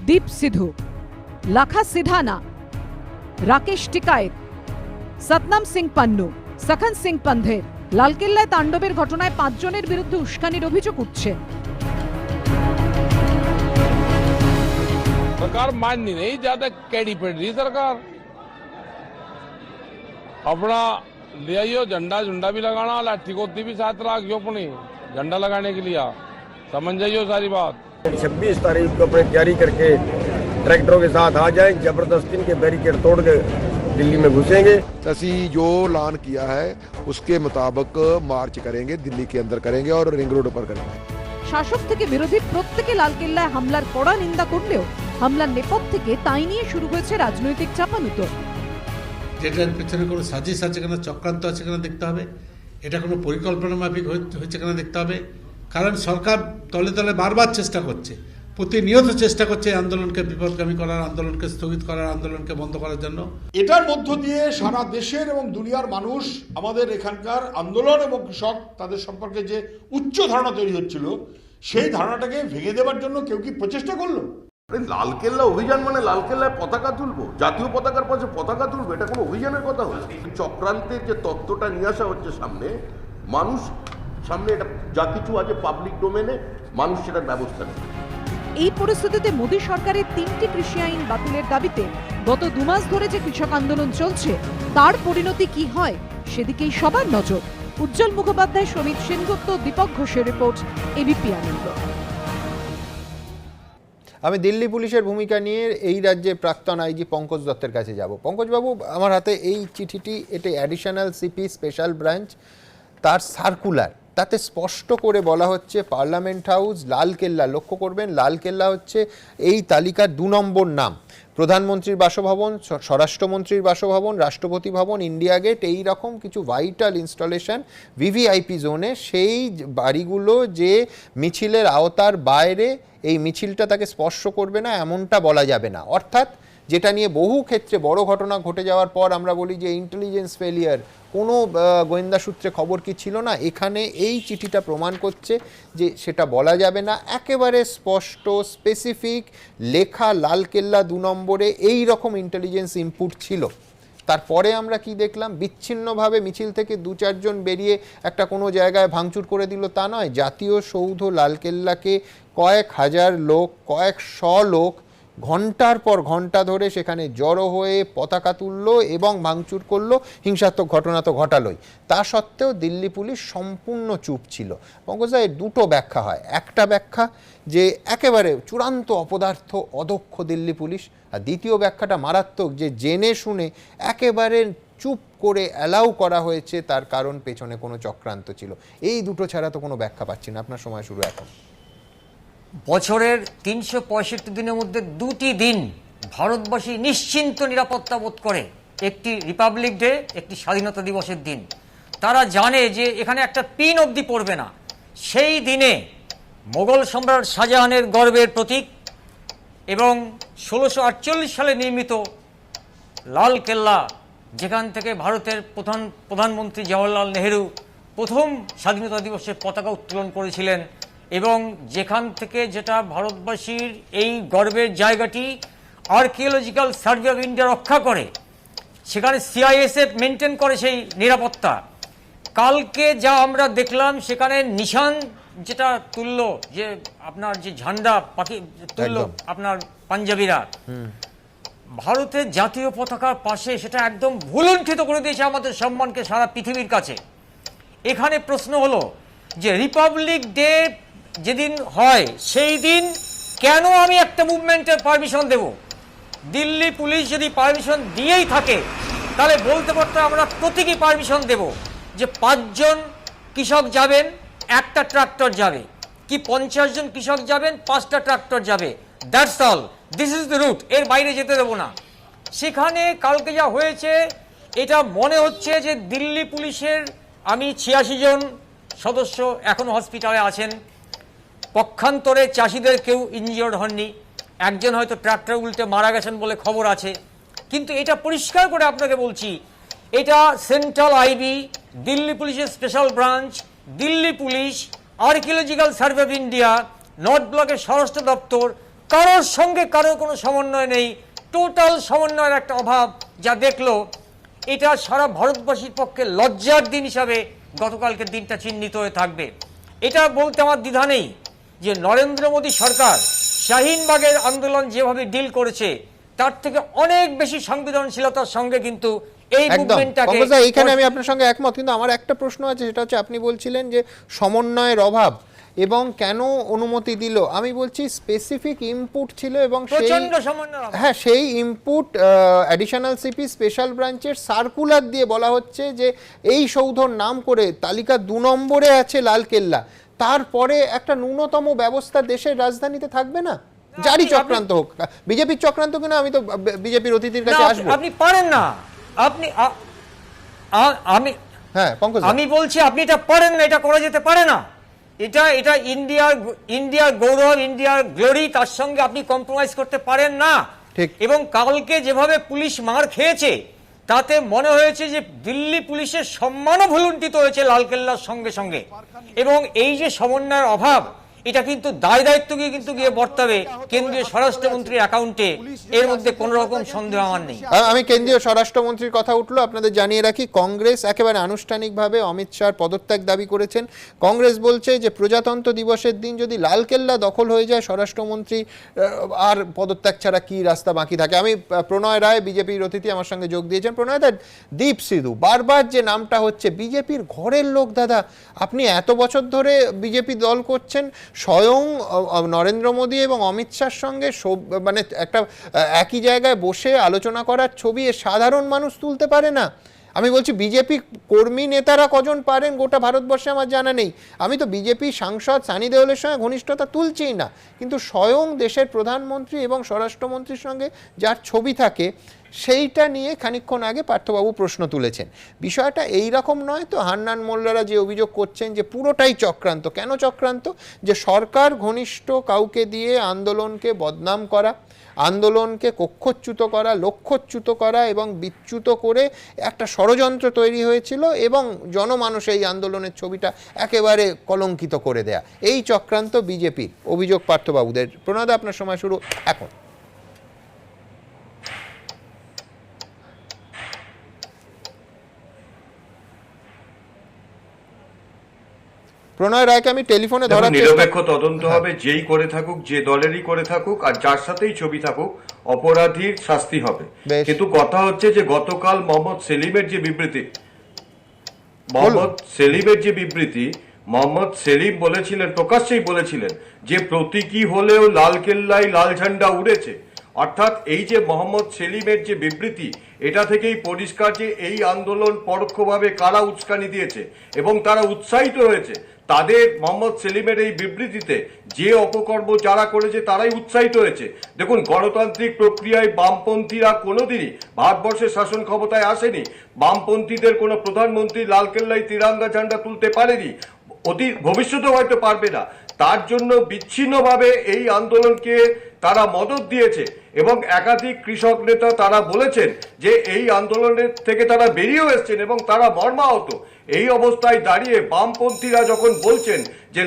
S3: दीप सिद्धू, लाखा सिधाना, राकेश टिकायत, सतनाम सिंह पन्नू, सखन सिंह पंधेर लालकेल्लाয় तांडবের ঘটনায় 5 জনের বিরুদ্ধে উস্কানির অভিযোগ উঠছে।
S1: सरकार माननी नहीं, ज्यादा कैडी पड़ रही सरकार। अपना ले आइयो झंडा झुंडा भी लगाना, लाठी गोती भी साथ रखियो अपनी झंडा लगाने के लिए, समझ जाइयो सारी बात।
S4: 26 तारीख को अपने तैयारी करके ट्रैक्टरों के साथ आ जाएं, जबरदस्ती के बैरिकेड तोड़ के दिल्ली में घुसेंगे।
S23: असी जो ऐलान किया है उसके मुताबिक मार्च करेंगे, दिल्ली के अंदर करेंगे और रिंग रोड पर करेंगे।
S3: শাসক থেকে বিরোধী প্রত্যেকে লালকেল্লায় হামলার কড়া নিন্দা করলেও হামলার নেপথ্য থেকে তাই নিয়ে শুরু হয়েছে রাজনৈতিক চাপানুতোর।
S24: যেটার পেছনে কোনো সাজিশ আছে কিনা, চক্রান্ত আছে কিনা দেখতে হবে, এটা কোনো পরিকল্পনা মাফিক হয়েছে কিনা দেখতে হবে। কারণ সরকার তলে তলে বারবার চেষ্টা করছে, প্রতিনিয়ত চেষ্টা করছে আন্দোলনকে বিপদগামী করার, আন্দোলনকে স্থগিত করার, আন্দোলনকে বন্ধ করার জন্য।
S25: এটার মধ্য দিয়ে সারা দেশের এবং দুনিয়ার মানুষ আমাদের এখানকার আন্দোলন এবং কৃষক তাদের সম্পর্কে যে উচ্চ ধারণা তৈরি হচ্ছিল, সেই ধারণাটাকে ভেঙে দেওয়ার জন্য কেউ কি প্রচেষ্টা করলো?
S4: লালকেল্লা অভিযান মানে লালকেল্লায় পতাকা তুলবো, জাতীয় পতাকার পাশে পতাকা তুলবো, এটা কোনো অভিযানের কথা হলো? চক্রান্তের যে তত্ত্বটা নিয়ে আসা হচ্ছে সামনে, মানুষ সামনে এটা যা কিছু আছে পাবলিক ডোমেনে, মানুষ সেটার ব্যবস্থা নেয়।
S3: এই পরিস্থিতিতে মোদী সরকারের 3টি কৃষি আইন বাতিলের দাবিতে গত 2 মাস ধরে যে কৃষক আন্দোলন চলছে, তার পরিণতি কি হয় সেদিকেই সবার নজর। উজ্জ্বল মুখোপাধ্যায়, সমিত সেনগুপ্ত, দীপক ঘোষের রিপোর্ট, এবিপি আনন্দ।
S2: আমি দিল্লি পুলিশের ভূমিকা নিয়ে এই রাজ্যের প্রাক্তন আইজি পঙ্কজ দত্তের কাছে যাব। পঙ্কজবাবু, আমার হাতে এই চিঠিটি, এটি অ্যাডিশনাল সিপি স্পেশাল ব্রাঞ্চ তার সার্কুলার, তাতে স্পষ্ট করে বলা হচ্ছে পার্লামেন্ট হাউস, লালকেল্লা, লক্ষ্য করবেন লালকেল্লা হচ্ছে এই তালিকার 2 নম্বর নাম। প্রধানমন্ত্রীর বাসভবন, স্বরাষ্ট্রমন্ত্রীর বাসভবন, রাষ্ট্রপতি ভবন, ইন্ডিয়া গেট, এই রকম কিছু ভাইটাল ইনস্টলেশন ভিভিআইপি জোনে, সেই বাড়িগুলো যে মিছিলের আওতার বাইরে, এই মিছিলটা তাকে স্পর্শ করবে না, এমনটা বলা যাবে না। অর্থাৎ যেটা নিয়ে বহু ক্ষেত্রে বড় ঘটনা ঘটে যাওয়ার পর আমরা বলি যে ইন্টেলিজেন্স ফেলিয়ার, কোনো গোয়েন্দা সূত্রে খবর কি ছিল না, এখানে এই চিঠিটা প্রমাণ করছে যে সেটা বলা যাবে না। একেবারে স্পষ্ট স্পেসিফিক লেখা লালকেল্লা 2 নম্বরে এই রকম ইন্টেলিজেন্স ইনপুট ছিল। তারপরে আমরা কি দেখলাম, বিচ্ছিন্নভাবে মিছিল থেকে 2-4 জন বেরিয়ে একটা কোনো জায়গায় ভাঙচুর করে দিল তা নয়, জাতীয় সৌধ লালকেল্লাকে কয়েক হাজার লোক, কয়েকশ লোক ঘন্টার পর ঘন্টা ধরে সেখানে জড়ো হয়ে পতাকা তুললো এবং ভাঙচুর করলো, হিংসাত্মক ঘটনা তো ঘটালোই। তা সত্ত্বেও দিল্লি পুলিশ সম্পূর্ণ চুপ ছিল। পঙ্কজদা, এর 2টো ব্যাখ্যা হয়। একটা ব্যাখ্যা যে একেবারে চূড়ান্ত অপদার্থ, অদক্ষ দিল্লি পুলিশ, আর দ্বিতীয় ব্যাখ্যাটা মারাত্মক, যে জেনে শুনে একেবারে চুপ করে অ্যালাউ করা হয়েছে, তার কারণ পেছনে কোনো চক্রান্ত ছিল। এই 2টো ছাড়া তো কোনো ব্যাখ্যা পাচ্ছি না। আপনার সময় শুরু এখন।
S26: বছরের 365 দিনের মধ্যে 2টি দিন ভারতবাসী নিশ্চিন্ত নিরাপত্তা বোধ করে, একটি রিপাবলিক ডে, একটি স্বাধীনতা দিবসের দিন। তারা জানে যে এখানে একটা পিন অবধি পড়বে না। সেই দিনে মোগল সম্রাট শাহজাহানের গর্বের প্রতীক এবং 1648 সালে নির্মিত লালকেল্লা, যেখান থেকে ভারতের প্রধানমন্ত্রী জওহরলাল নেহেরু প্রথম স্বাধীনতা দিবসের পতাকা উত্তোলন করেছিলেন, এবং যেখান থেকে যেটা ভারতবাসীর এই গর্বের জায়গাটি আর্কিওলজিক্যাল সার্ভে অফ ইন্ডিয়া রক্ষা করে, সেখানে সিআইএসএফ মেনটেন করে সেই নিরাপত্তা। কালকে যা আমরা দেখলাম, সেখানে নিশান যেটা তুললো যে আপনার যে ঝান্ডা পাখি তুললো আপনার পাঞ্জাবিরা, ভারতের জাতীয় পতাকার পাশে সেটা একদম ভুলুণ্ঠিত করে দিয়েছে আমাদের সম্মানকে সারা পৃথিবীর কাছে। এখানে প্রশ্ন হলো যে রিপাবলিক ডে যেদিন হয় সেই দিন কেন আমি একটা মুভমেন্টের পারমিশন দেব? দিল্লি পুলিশ যদি পারমিশন দিয়েই থাকে তাহলে বলতে পারতো আমরা প্রতীকী পারমিশন দেব যে 5 জন কৃষক যাবেন, একটা ট্রাক্টর যাবে, কি 50 জন কৃষক যাবেন, 5টা ট্রাক্টর যাবে, that's all, this is the route, এর বাইরে যেতে দেবো না। সেখানে কালকে যা হয়েছে এটা মনে হচ্ছে যে দিল্লি পুলিশের, আমি 86 জন সদস্য এখনো হসপিটালে আছেন, পক্ষান্তরে চাষিদের কেউ ইনজিওর্ড হননি, একজন হয়তো ট্রাক্টর উল্টে মারা গেছেন বলে খবর আছে। কিন্তু এটা পরিষ্কার করে আপনাকে বলছি, এটা সেন্ট্রাল আইবি, দিল্লি পুলিশের special branch, Delhi police, archaeological survey of India, north ব্লকের স্বরাষ্ট্র দপ্তর, কারোর সঙ্গে কারোর কোনো সমন্বয় নেই, টোটাল সমন্বয়ের একটা অভাব যা দেখলো। এটা সারা ভারতবাসীর পক্ষে লজ্জার দিন হিসাবে গতকালকের দিনটা চিহ্নিত হয়ে থাকবে। এটা বলতে আমার দ্বিধা নেই যে নরেন্দ্র মোদী সরকার শাহিনবাগের আন্দোলন যেভাবে ডিল করেছে তার থেকে অনেক বেশি সংবেদনশীলতার সঙ্গে কিন্তু এই মুভমেন্টটাকে।
S2: এখানে আমি আপনার সঙ্গে একমত, কিন্তু আমার একটা প্রশ্ন আছে, সেটা হচ্ছে আপনি বলছিলেন যে সমন্বয়ের অভাব এবং কেন অনুমতি দিল। আমি বলছি স্পেসিফিক ইনপুট ছিল এবং হ্যাঁ সেই ইনপুট অ্যাডিশনাল সিপি স্পেশাল ব্রাঞ্চের সার্কুলার দিয়ে বলা হচ্ছে যে এই সৌধর নাম করে তালিকা 2 নম্বরে আছে লালকেল্লা, তারপরে একটা ন্যূনতম ব্যবস্থা দেশের রাজধানীতে থাকবে না? জারি চক্রান্ত হোক, বিজেপির চক্রান্ত কিনা আমি তো বিজেপির অতিথির কাছে আসবো।
S26: আপনি পারেন না, আপনি আমি বলছি আপনি এটা পারেন না, এটা করা যেতে পারে না। এটা ইন্ডিয়ার গৌরব, ইন্ডিয়ার গ্লোরি, তার সঙ্গে আপনি কম্প্রোমাইজ করতে পারেন না। এবং কালকে যেভাবে পুলিশ মার খেয়েছে তাতে মনে হয়েছে যে দিল্লি পুলিশের সম্মানও ভুলুণ্ঠিত হয়েছে লালকেল্লার সঙ্গে সঙ্গে। এবং এই যে সমন্বয়ের অভাব, এটা কিন্তু দায় দায়িত্ব কিন্তু গিয়ে বর্তাবে কেন্দ্রীয় স্বরাষ্ট্রমন্ত্রীর অ্যাকাউন্টে, এর মধ্যে কোনো রকম সন্দেহ আমার নেই।
S2: আমি কেন্দ্রীয় স্বরাষ্ট্রমন্ত্রীর কথা উঠলো, আপনাদের জানিয়ে রাখি কংগ্রেস একেবারে আনুষ্ঠানিকভাবে অমিত শাহর পদত্যাগ দাবি করেছেন। কংগ্রেস বলছে যে প্রজাতন্ত্র দিবসের দিন যদি লালকেল্লা দখল হয়ে যায় স্বরাষ্ট্রমন্ত্রী আর পদত্যাগ ছাড়া কি রাস্তা বাকি থাকে। আমি প্রণয় রায়, বিজেপির অতিথি, আমার সঙ্গে যোগ দিয়েছেন। প্রণয় দা, দীপ সিধু বারবার যে নামটা হচ্ছে, বিজেপির ঘরের লোক দাদা, আপনি এত বছর ধরে বিজেপি দল করছেন, স্বয়ং নরেন্দ্র মোদী এবং অমিত শাহর সঙ্গে মানে একটা একই জায়গায় বসে আলোচনা করার ছবি সাধারণ মানুষ তুলতে পারে না। আমি বলছি বিজেপি কর্মী নেতারা কজন পারেন গোটা ভারতবর্ষে আমার জানা নেই। আমি তো বিজেপি সাংসদ সানি দেওলের সঙ্গে ঘনিষ্ঠতা তুলছিই না, কিন্তু স্বয়ং দেশের প্রধানমন্ত্রী এবং স্বরাষ্ট্রমন্ত্রীর সঙ্গে যার ছবি থাকে সেইটা নিয়ে খানিকক্ষণ আগে পার্থবাবু প্রশ্ন তুলেছেন। বিষয়টা এই রকম নয় তো, হান্নান মোল্লারা যে অভিযোগ করছেন যে পুরোটাই চক্রান্ত। কেন চক্রান্ত? যে সরকার ঘনিষ্ঠ কাউকে দিয়ে আন্দোলনকে বদনাম করা, আন্দোলনকে কক্ষচ্যুত করা, লক্ষ্যচ্যুত করা এবং বিচ্যুত করে একটা ষড়যন্ত্র তৈরি হয়েছিল এবং জনমানুষে এই আন্দোলনের ছবিটা একেবারে কলঙ্কিত করে দেয়া, এই চক্রান্ত বিজেপির অভিযোগ পার্থবাবুদের। প্রণয় দা, আপনার সময় শুরু এখন। প্রণয় রায়কে আমি টেলিফোনে ধরার
S5: নিরপেক্ষ তদন্ত হবে, যেই করে থাকুক, যে দলেরই করে থাকুক আর যার সাথেই ছবি থাকুক, অপরাধীর শাস্তি হবে। কিন্তু কথা হচ্ছে যে গতকাল মোহাম্মদ সেলিমের যে বিবৃতি, মোহাম্মদ সেলিম বলেছিলেন, প্রকাশ্যেই বলেছিলেন যে প্রতীকী হলেও লালকেল্লায় লাল ঝান্ডা উড়েছে। অর্থাৎ এই যে মোহাম্মদ সেলিমের যে বিবৃতি, এটা থেকেই পরিষ্কার যে এই আন্দোলন পরোক্ষভাবে কারা উস্কানি দিয়েছে এবং তারা উৎসাহিত হয়েছে। তাদের মোহাম্মদ সেলিমের এই বিবৃতিতে যে অপকর্ম যারা করেছে তারাই উৎসাহিত হয়েছে। দেখুন, গণতান্ত্রিক প্রক্রিয়ায় বামপন্থীরা কোনোদিনই ভারতবর্ষের শাসন ক্ষমতায় আসেনি, বামপন্থীদের কোনো প্রধানমন্ত্রী লালকেল্লায় তিরঙ্গা ঝান্ডা তুলতে পারেনি, ভবিষ্যতেও হয়তো পারবে না। তার জন্য বিচ্ছিন্নভাবে এই আন্দোলনকে তারা মদত দিয়েছে এবং একাধিক কৃষক নেতা তারা বলেছেন যে এই আন্দোলনের থেকে তারা বেরিয়েও এসছেন এবং তারা মর্মাহত। এই অবস্থায় দাঁড়িয়ে বামপন্থীরা যখন বলছেন যে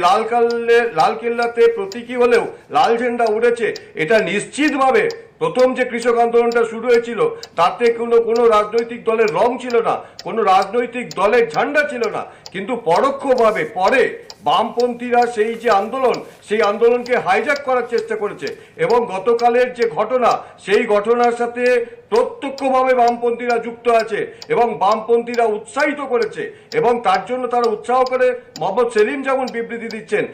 S5: লালকেল্লাতে প্রতীকী হলেও লাল ঝান্ডা উড়েছে, এটা নিশ্চিতভাবে প্রথম যে কৃষক আন্দোলনটা শুরু হয়েছিল তাতে কোনো রাজনৈতিক দলের রং ছিল না, কোনো রাজনৈতিক দলের ঝান্ডা ছিল না, কিন্তু পরোক্ষভাবে পরে বামপন্থীরা সেই যে আন্দোলন, সেই আন্দোলনকে হাইজ্যাক করার চেষ্টা করেছে এবং গতকালের যে ঘটনা, সেই ঘটনার সাথে প্রত্যক্ষভাবে বামপন্থীরা যুক্ত আছে এবং বামপন্থীরা উৎসাহিত করেছে এবং তার জন্য তারা উৎসাহ করে মোহাম্মদ সেলিম যেমন বিবৃতি দিচ্ছেন,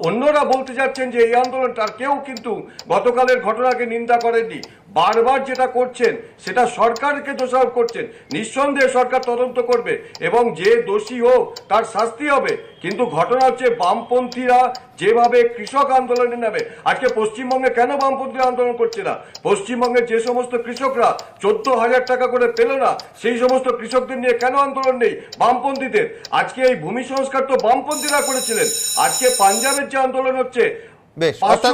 S5: অন্যরা বলতে যাচ্ছেন যে এই আন্দোলনটার কেউ কিন্তু গতকালের ঘটনাকে নিন্দা করেননি। বারবার যেটা করছেন সেটা সরকারকে দোষারোপ করছেন। নিঃসন্দেহে সরকার তদন্ত করবে এবং যে দোষী হোক তার শাস্তি হবে, কিন্তু ঘটনা হচ্ছে বামপন্থীরা যেভাবে কৃষক আন্দোলনে নামে, আজকে পশ্চিমবঙ্গে কেন বামপন্থীরা আন্দোলন করছে না? পশ্চিমবঙ্গের যে সমস্ত কৃষকরা 14,000 টাকা করে পেল না, সেই সমস্ত কৃষকদের নিয়ে কেন আন্দোলন নেই বামপন্থীদের? আজকে এই ভূমি সংস্কার তো বামপন্থীরা করেছিলেন। আজকে পাঞ্জাবের যে আন্দোলন হচ্ছে,
S2: বেশ, অর্থাৎ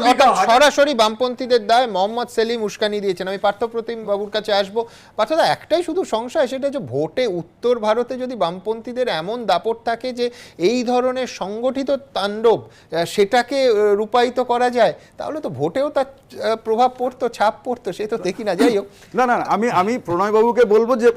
S2: সরাসরি বামপন্থীদের দায় মোহাম্মদ সেলিম উস্কানি দিয়েছেন। আমি পার্থপ্রতিম বাবুর কাছে আসবো। পার্থদা, একটাই শুধু সংশয়, সেটা যে ভোটে উত্তর ভারতে যদি বামপন্থীদের এমন দাপট থাকে যে এই ধরনের সংগঠিত তাণ্ডব সেটাকে রূপায়িত করা যায়, তাহলে তো ভোটেও তার প্রভাব পড়তো, ছাপ পড়তো, সে তো দেখি না। যাই হোক,
S22: না, আমি প্রণয়বাবুকে বলবো যে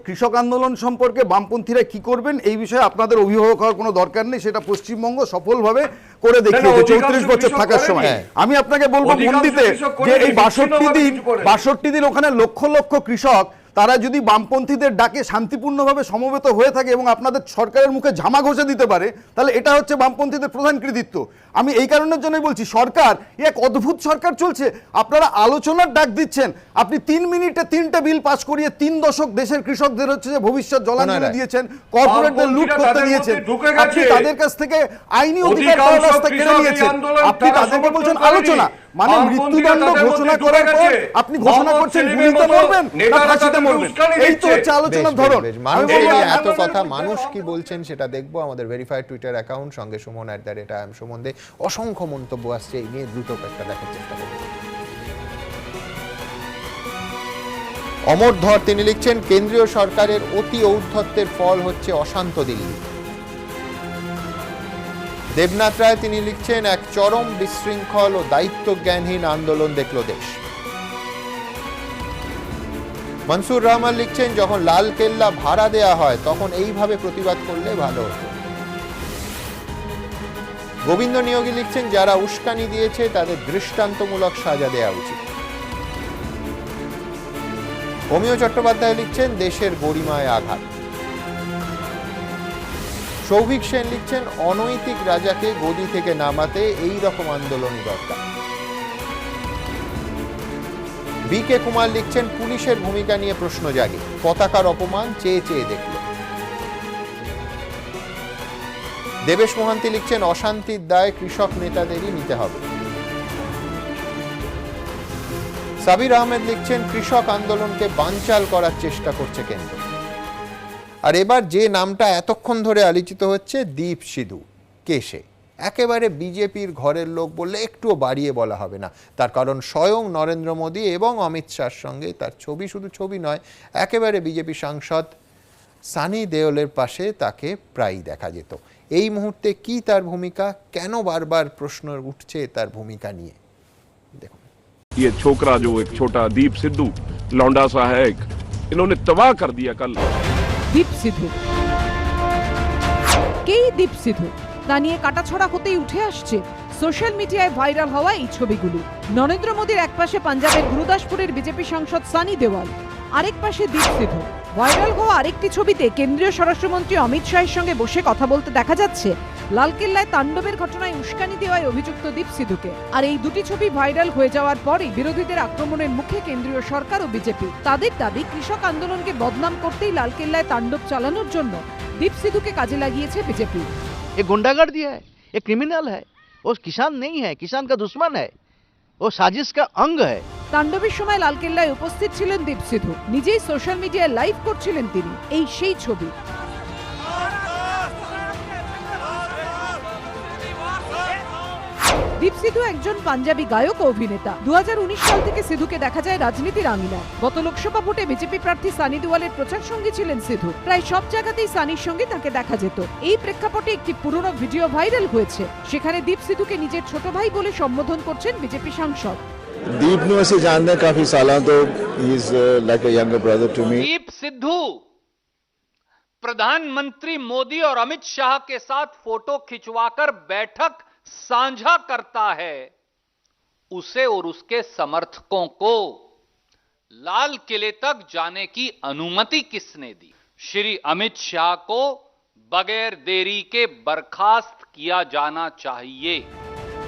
S22: কৃষক আন্দোলন সম্পর্কে বামপন্থীরা কি করবেন এই বিষয়ে আপনাদের অভিভাবক হওয়ার কোনো দরকার নেই, সেটা পশ্চিমবঙ্গ সফলভাবে করে দেখিয়েছে 34 বছর থাকার সময়। আমি আপনাকে বলবো মন্দিতে যে এই 62 দিন ওখানে লক্ষ লক্ষ কৃষক তারা যদি বামপন্থীদের ডাকে শান্তিপূর্ণভাবে সমবেত হয়ে থাকে এবং আপনাদের সরকারের মুখে ঝামা ঘষে দিতে পারে, তাহলে এটা হচ্ছে বামপন্থীদের প্রধান কৃতিত্ব। আমি এই কারণের জন্যই বলছি, সরকার এক অদ্ভুত সরকার চলছে। আপনারা আলোচনার ডাক দিচ্ছেন, আপনি 3 মিনিটে 3টে বিল পাস করিয়ে 3 দশক দেশের কৃষকদের হচ্ছে যে ভবিষ্যৎ জলাঞ্জলি দিয়েছেন, কর্পোরেটদের লুট করতে দিয়েছেন, আপনি তাদের কাছ থেকে আইনি অধিকার পাওয়ার রাস্তা কেড়ে নিয়েছেন, আপনি তাদেরকে বলছেন আলোচনা, মানে মৃত্যুদণ্ড ঘোষণা করার পর আপনি ঘোষণা করছেন গুলিতে মরবেন না ফাঁসিতে মরবেন। এই তো হচ্ছে আলোচনার ধরন।
S2: এত কথা মানুষ কি বলছেন সেটা দেখবো। আমাদের ভেরিফাইড টুইটার অ্যাকাউন্ট সঙ্গে সুমন @IM সম্বন্ধে অসংখ্য মন্তব্য আসছে, এই নিয়ে দ্রুত একটা দেখার চেষ্টা করব। অমর ধর তিনি লিখছেন, কেন্দ্রীয় সরকারের অতি ঔদ্ধত্যের ফল হচ্ছে অশান্ত দিল্লি। দেবনাথ রায় তিনি লিখছেন, এক চরম বিশৃঙ্খল ও দায়িত্বজ্ঞানহীন আন্দোলন দেখল দেশ। মনসুর রহমান লিখছেন, যখন লাল কেল্লা ভাড়া দেয়া হয় তখন এইভাবে প্রতিবাদ করলে ভালো হতো। গোবিন্দ নিয়োগী লিখছেন, যারা উস্কানি দিয়েছে তাদের দৃষ্টান্তমূলক সাজা দেওয়া উচিত। অমিয় চট্টোপাধ্যায় লিখছেন, দেশের গরিমায় আঘাত। সৌভিক সেন লিখছেন, অনৈতিক রাজাকে গদি থেকে নামাতে এই রকম আন্দোলনই দরকার। বি.কে. কুমার লিখছেন, পুলিশের ভূমিকা নিয়ে প্রশ্ন জাগে, পতাকার অপমান চেয়ে চেয়ে দেখল। দেবেশ মোহান্তি লিখছেন, অশান্তির দায় কৃষক নেতাদেরই নিতে হবে। সাবির আহমেদ লিখছেন, কৃষক আন্দোলনকে বানচাল করার চেষ্টা করছে কেন্দ্র। আর এবার যে নামটা এতক্ষণ ধরে আলোচিত হচ্ছে, দীপ সিধু। কে সে? একেবারে বিজেপির ঘরের লোক বললে একটুও বাড়িয়ে বলা হবে না। তার কারণ স্বয়ং নরেন্দ্র মোদী এবং অমিত শাহর সঙ্গে তার ছবি, শুধু ছবি নয়, একেবারে বিজেপি সাংসদ সানি দেওলের পাশে তাকে প্রায়ই দেখা যেত। এই মুহূর্তে কি তার ভূমিকা, কেন বারবার প্রশ্ন উঠছে তার ভূমিকা নিয়ে, দেখুন।
S6: ये छोकरा जो एक छोटा दीप सिद्धू लौंडा सा है, इन्होंने तबाह कर दिया कल।
S3: দীপ সিধু কে? দীপ সিধু তা নিয়ে কাটাছড়া হতেই উঠে আসছে সোশ্যাল মিডিয়ায় ভাইরাল হওয়া এই ছবিগুলি। নরেন্দ্র মোদীর এক পাশে পাঞ্জাবের গুরুদাসপুরের বিজেপি সাংসদ সানি দেওয়াল, আরেক পাশে দীপ সিধু। ভাইরাল হওয়া আরেকটি ছবিতে কেন্দ্রীয় স্বরাষ্ট্রমন্ত্রী অমিত শাহের সঙ্গে বসে কথা বলতে দেখা যাচ্ছে লালকেল্লায় তাণ্ডবের ঘটনায় উস্কানি দেওয়ায় অভিযুক্ত দীপ সিধুকে। আর এই দুটি ছবি ভাইরাল হয়ে যাওয়ার পরই বিরোধীদের আক্রমণের মুখে কেন্দ্রীয় সরকার ও বিজেপি। তাদের দাবি, কৃষক আন্দোলনকে বদনাম করতেই লালকেল্লায় তাণ্ডব চালানোর জন্য দীপ সিধুকে কাজে লাগিয়েছে বিজেপি।
S7: ये गुंडागर्दी है, ये क्रिमिनल है, वो किसान नहीं है, किसान का दुश्मन है, वो साजिश का अंग है।
S3: তাণ্ডবের সময় লালকেল্লায় উপস্থিত ছিলেন দীপ সিধু, নিজেই সোশ্যাল মিডিয়ায় লাইভ করছিলেন তিনি। এই সেই ছবি। দীপ সিধু একজন পাঞ্জাবি গায়ক ও অভিনেতা। 2019 সাল থেকে সিধুকে দেখা যায় রাজনীতির আঙিনায়। গত লোকসভা ভোটে বিজেপি প্রার্থী সানি দেওয়ালের প্রচার সঙ্গী ছিলেন সিধু। প্রায় সব জায়গাতেই সানির সঙ্গে তাকে দেখা যেত। এই প্রেক্ষাপটে একটি পুরনো ভিডিও ভাইরাল হয়েছে। সেখানে দীপ সিধুকে নিজের ছোট ভাই বলে সম্বোধন করছেন বিজেপি সাংসদ।
S8: दीप ने वैसे जानने काफी साल तो ही is like a younger brother to me.
S9: Deep Sidhu प्रधानमंत्री मोदी और अमित शाह के साथ फोटो खिंचवाकर बैठक साझा करता है, उसे और उसके समर्थकों को लाल किले तक जाने की अनुमति किसने दी? श्री अमित शाह को बगैर देरी के बर्खास्त किया जाना चाहिए।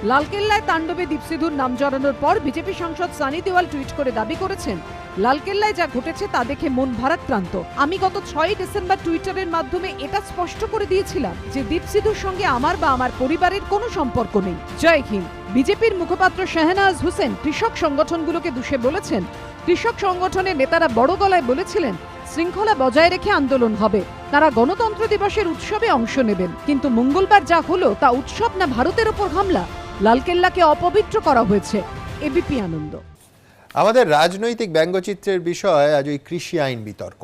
S3: লালকেল্লায় তাণ্ডবে দীপসিধুর নাম জড়ানোর পর বিজেপি সাংসদ সানি দেওয়াল টুইট করে দাবি করেছেন, লালকেল্লায় যা ঘটেছে তা দেখে মন ভারাক্রান্ত। আমি গত 6 ডিসেম্বর টুইটারের মাধ্যমে এটা স্পষ্ট করে দিয়েছিলাম যে দীপসিধুর সঙ্গে আমার বা আমার পরিবারের কোনো সম্পর্ক নেই। জয় হিন্দ। বিজেপির মুখপাত্র শাহনাজ হোসেন কৃষক সংগঠনগুলোকে দোষে বলেছেন, কৃষক সংগঠনের নেতারা বড় গলায় বলেছিলেন শৃঙ্খলা বজায় রেখে আন্দোলন হবে, তারা গণতন্ত্র দিবসের উৎসবে অংশ নেবেন। কিন্তু মঙ্গলবার যা হলো তা উৎসব না ভারতের ওপর হামলা? লালকেল্লাকে অপবিত্র করা হয়েছে। এবিপি আনন্দ।
S2: আমাদের রাজনৈতিক ব্যঙ্গচিত্রের বিষয় আজ ওই কৃষি আইন বিতর্ক।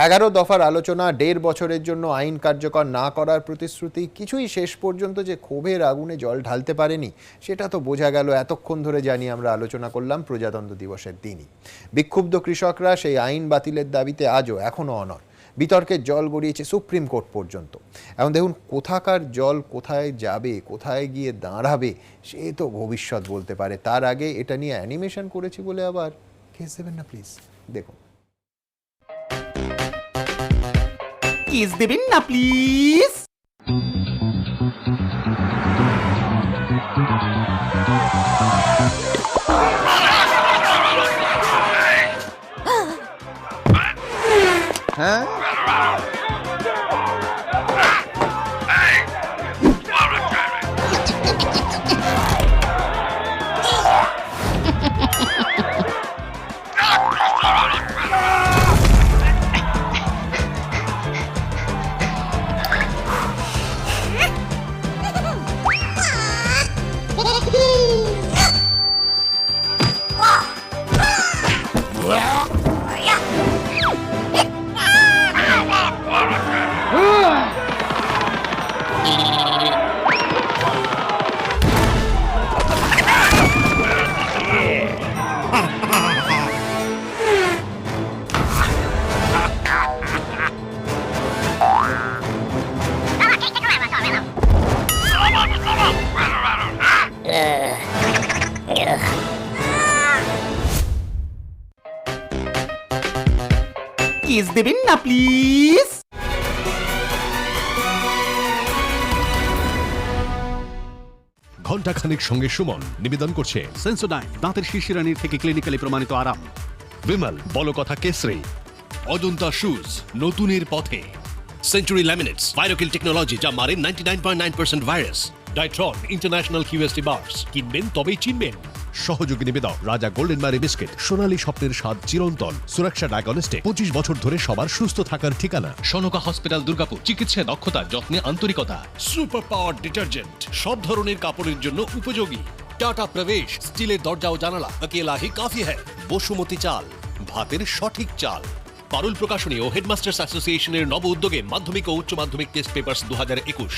S2: 11 দফার আলোচনা, 1.5 বছরের জন্য আইন কার্যকর না করার প্রতিশ্রুতি, কিছুই শেষ পর্যন্ত যে ক্ষোভের আগুনে জল ঢালতে পারেনি সেটা তো বোঝা গেল এতক্ষণ ধরে জানি আমরা আলোচনা করলাম প্রজাতন্ত্র দিবসের দিনই। বিক্ষুব্ধ কৃষকরা সেই আইন বাতিলের দাবিতে আজও এখনও অনড়। বিতর্কের জল গড়িয়েছে সুপ্রিম কোর্ট পর্যন্ত। এখন দেখুন কোথাকার জল কোথায় যাবে, কোথায় গিয়ে দাঁড়াবে সে তো ভবিষ্যৎ বলতে পারে। তার আগে এটা নিয়ে অ্যানিমেশন করেছি বলে আবার কেস দেবেন না প্লিজ। দেখুন,
S10: কেস দেবেন না প্লিজ। হ্যাঁ কেস দেবেন না প্লিজ।
S12: ঘণ্টাখানিক সঙ্গে সুমন নিবেদন করছে সেন্সোডাইন, দাঁতের শিরশিরানির থেকে ক্লিনিক্যালি প্রমাণিত আরাম। বিমল, বলো কথা কেসরি। অজন্তা শুজ, নতুনের পথে। সেঞ্চুরি ল্যামিনেটস, ভাইরোকিল টেকনোলজি যা মারে 99.9% ভাইরাস। ডাইট্রন ইন্টারন্যাশনাল কিউএসটি বার্স, কিনবেন তবেই চিনবেন। সহযোগী নিবেদক রাজা গোল্ডেন মারি বিস্কিট, সোনালী স্বপ্নের স্বাদ চিরন্তন। সুরক্ষা ডায়াগনস্টিক, 25 বছর ধরে সবার সুস্থ থাকার ঠিকানা। সনকা হসপিটাল দুর্গাপুর, চিকিৎসায় দক্ষতা, যত্নে আন্তরিকতা। সুপার পাওয়ার ডিটারজেন্ট, সব ধরনের কাপড়ের জন্য উপযোগী। টাটা প্রবেশ, স্টিলের দরজা ও জানালা, আকেলা হি কাফি হ্যায়। বসুমতী চাল, ভাতের সঠিক চাল। পারুল প্রকাশনী ও হেডমাস্টার্স অ্যাসোসিয়েশনের নব উদ্যোগে মাধ্যমিক ও উচ্চ মাধ্যমিক টেস্ট পেপার্স 2021।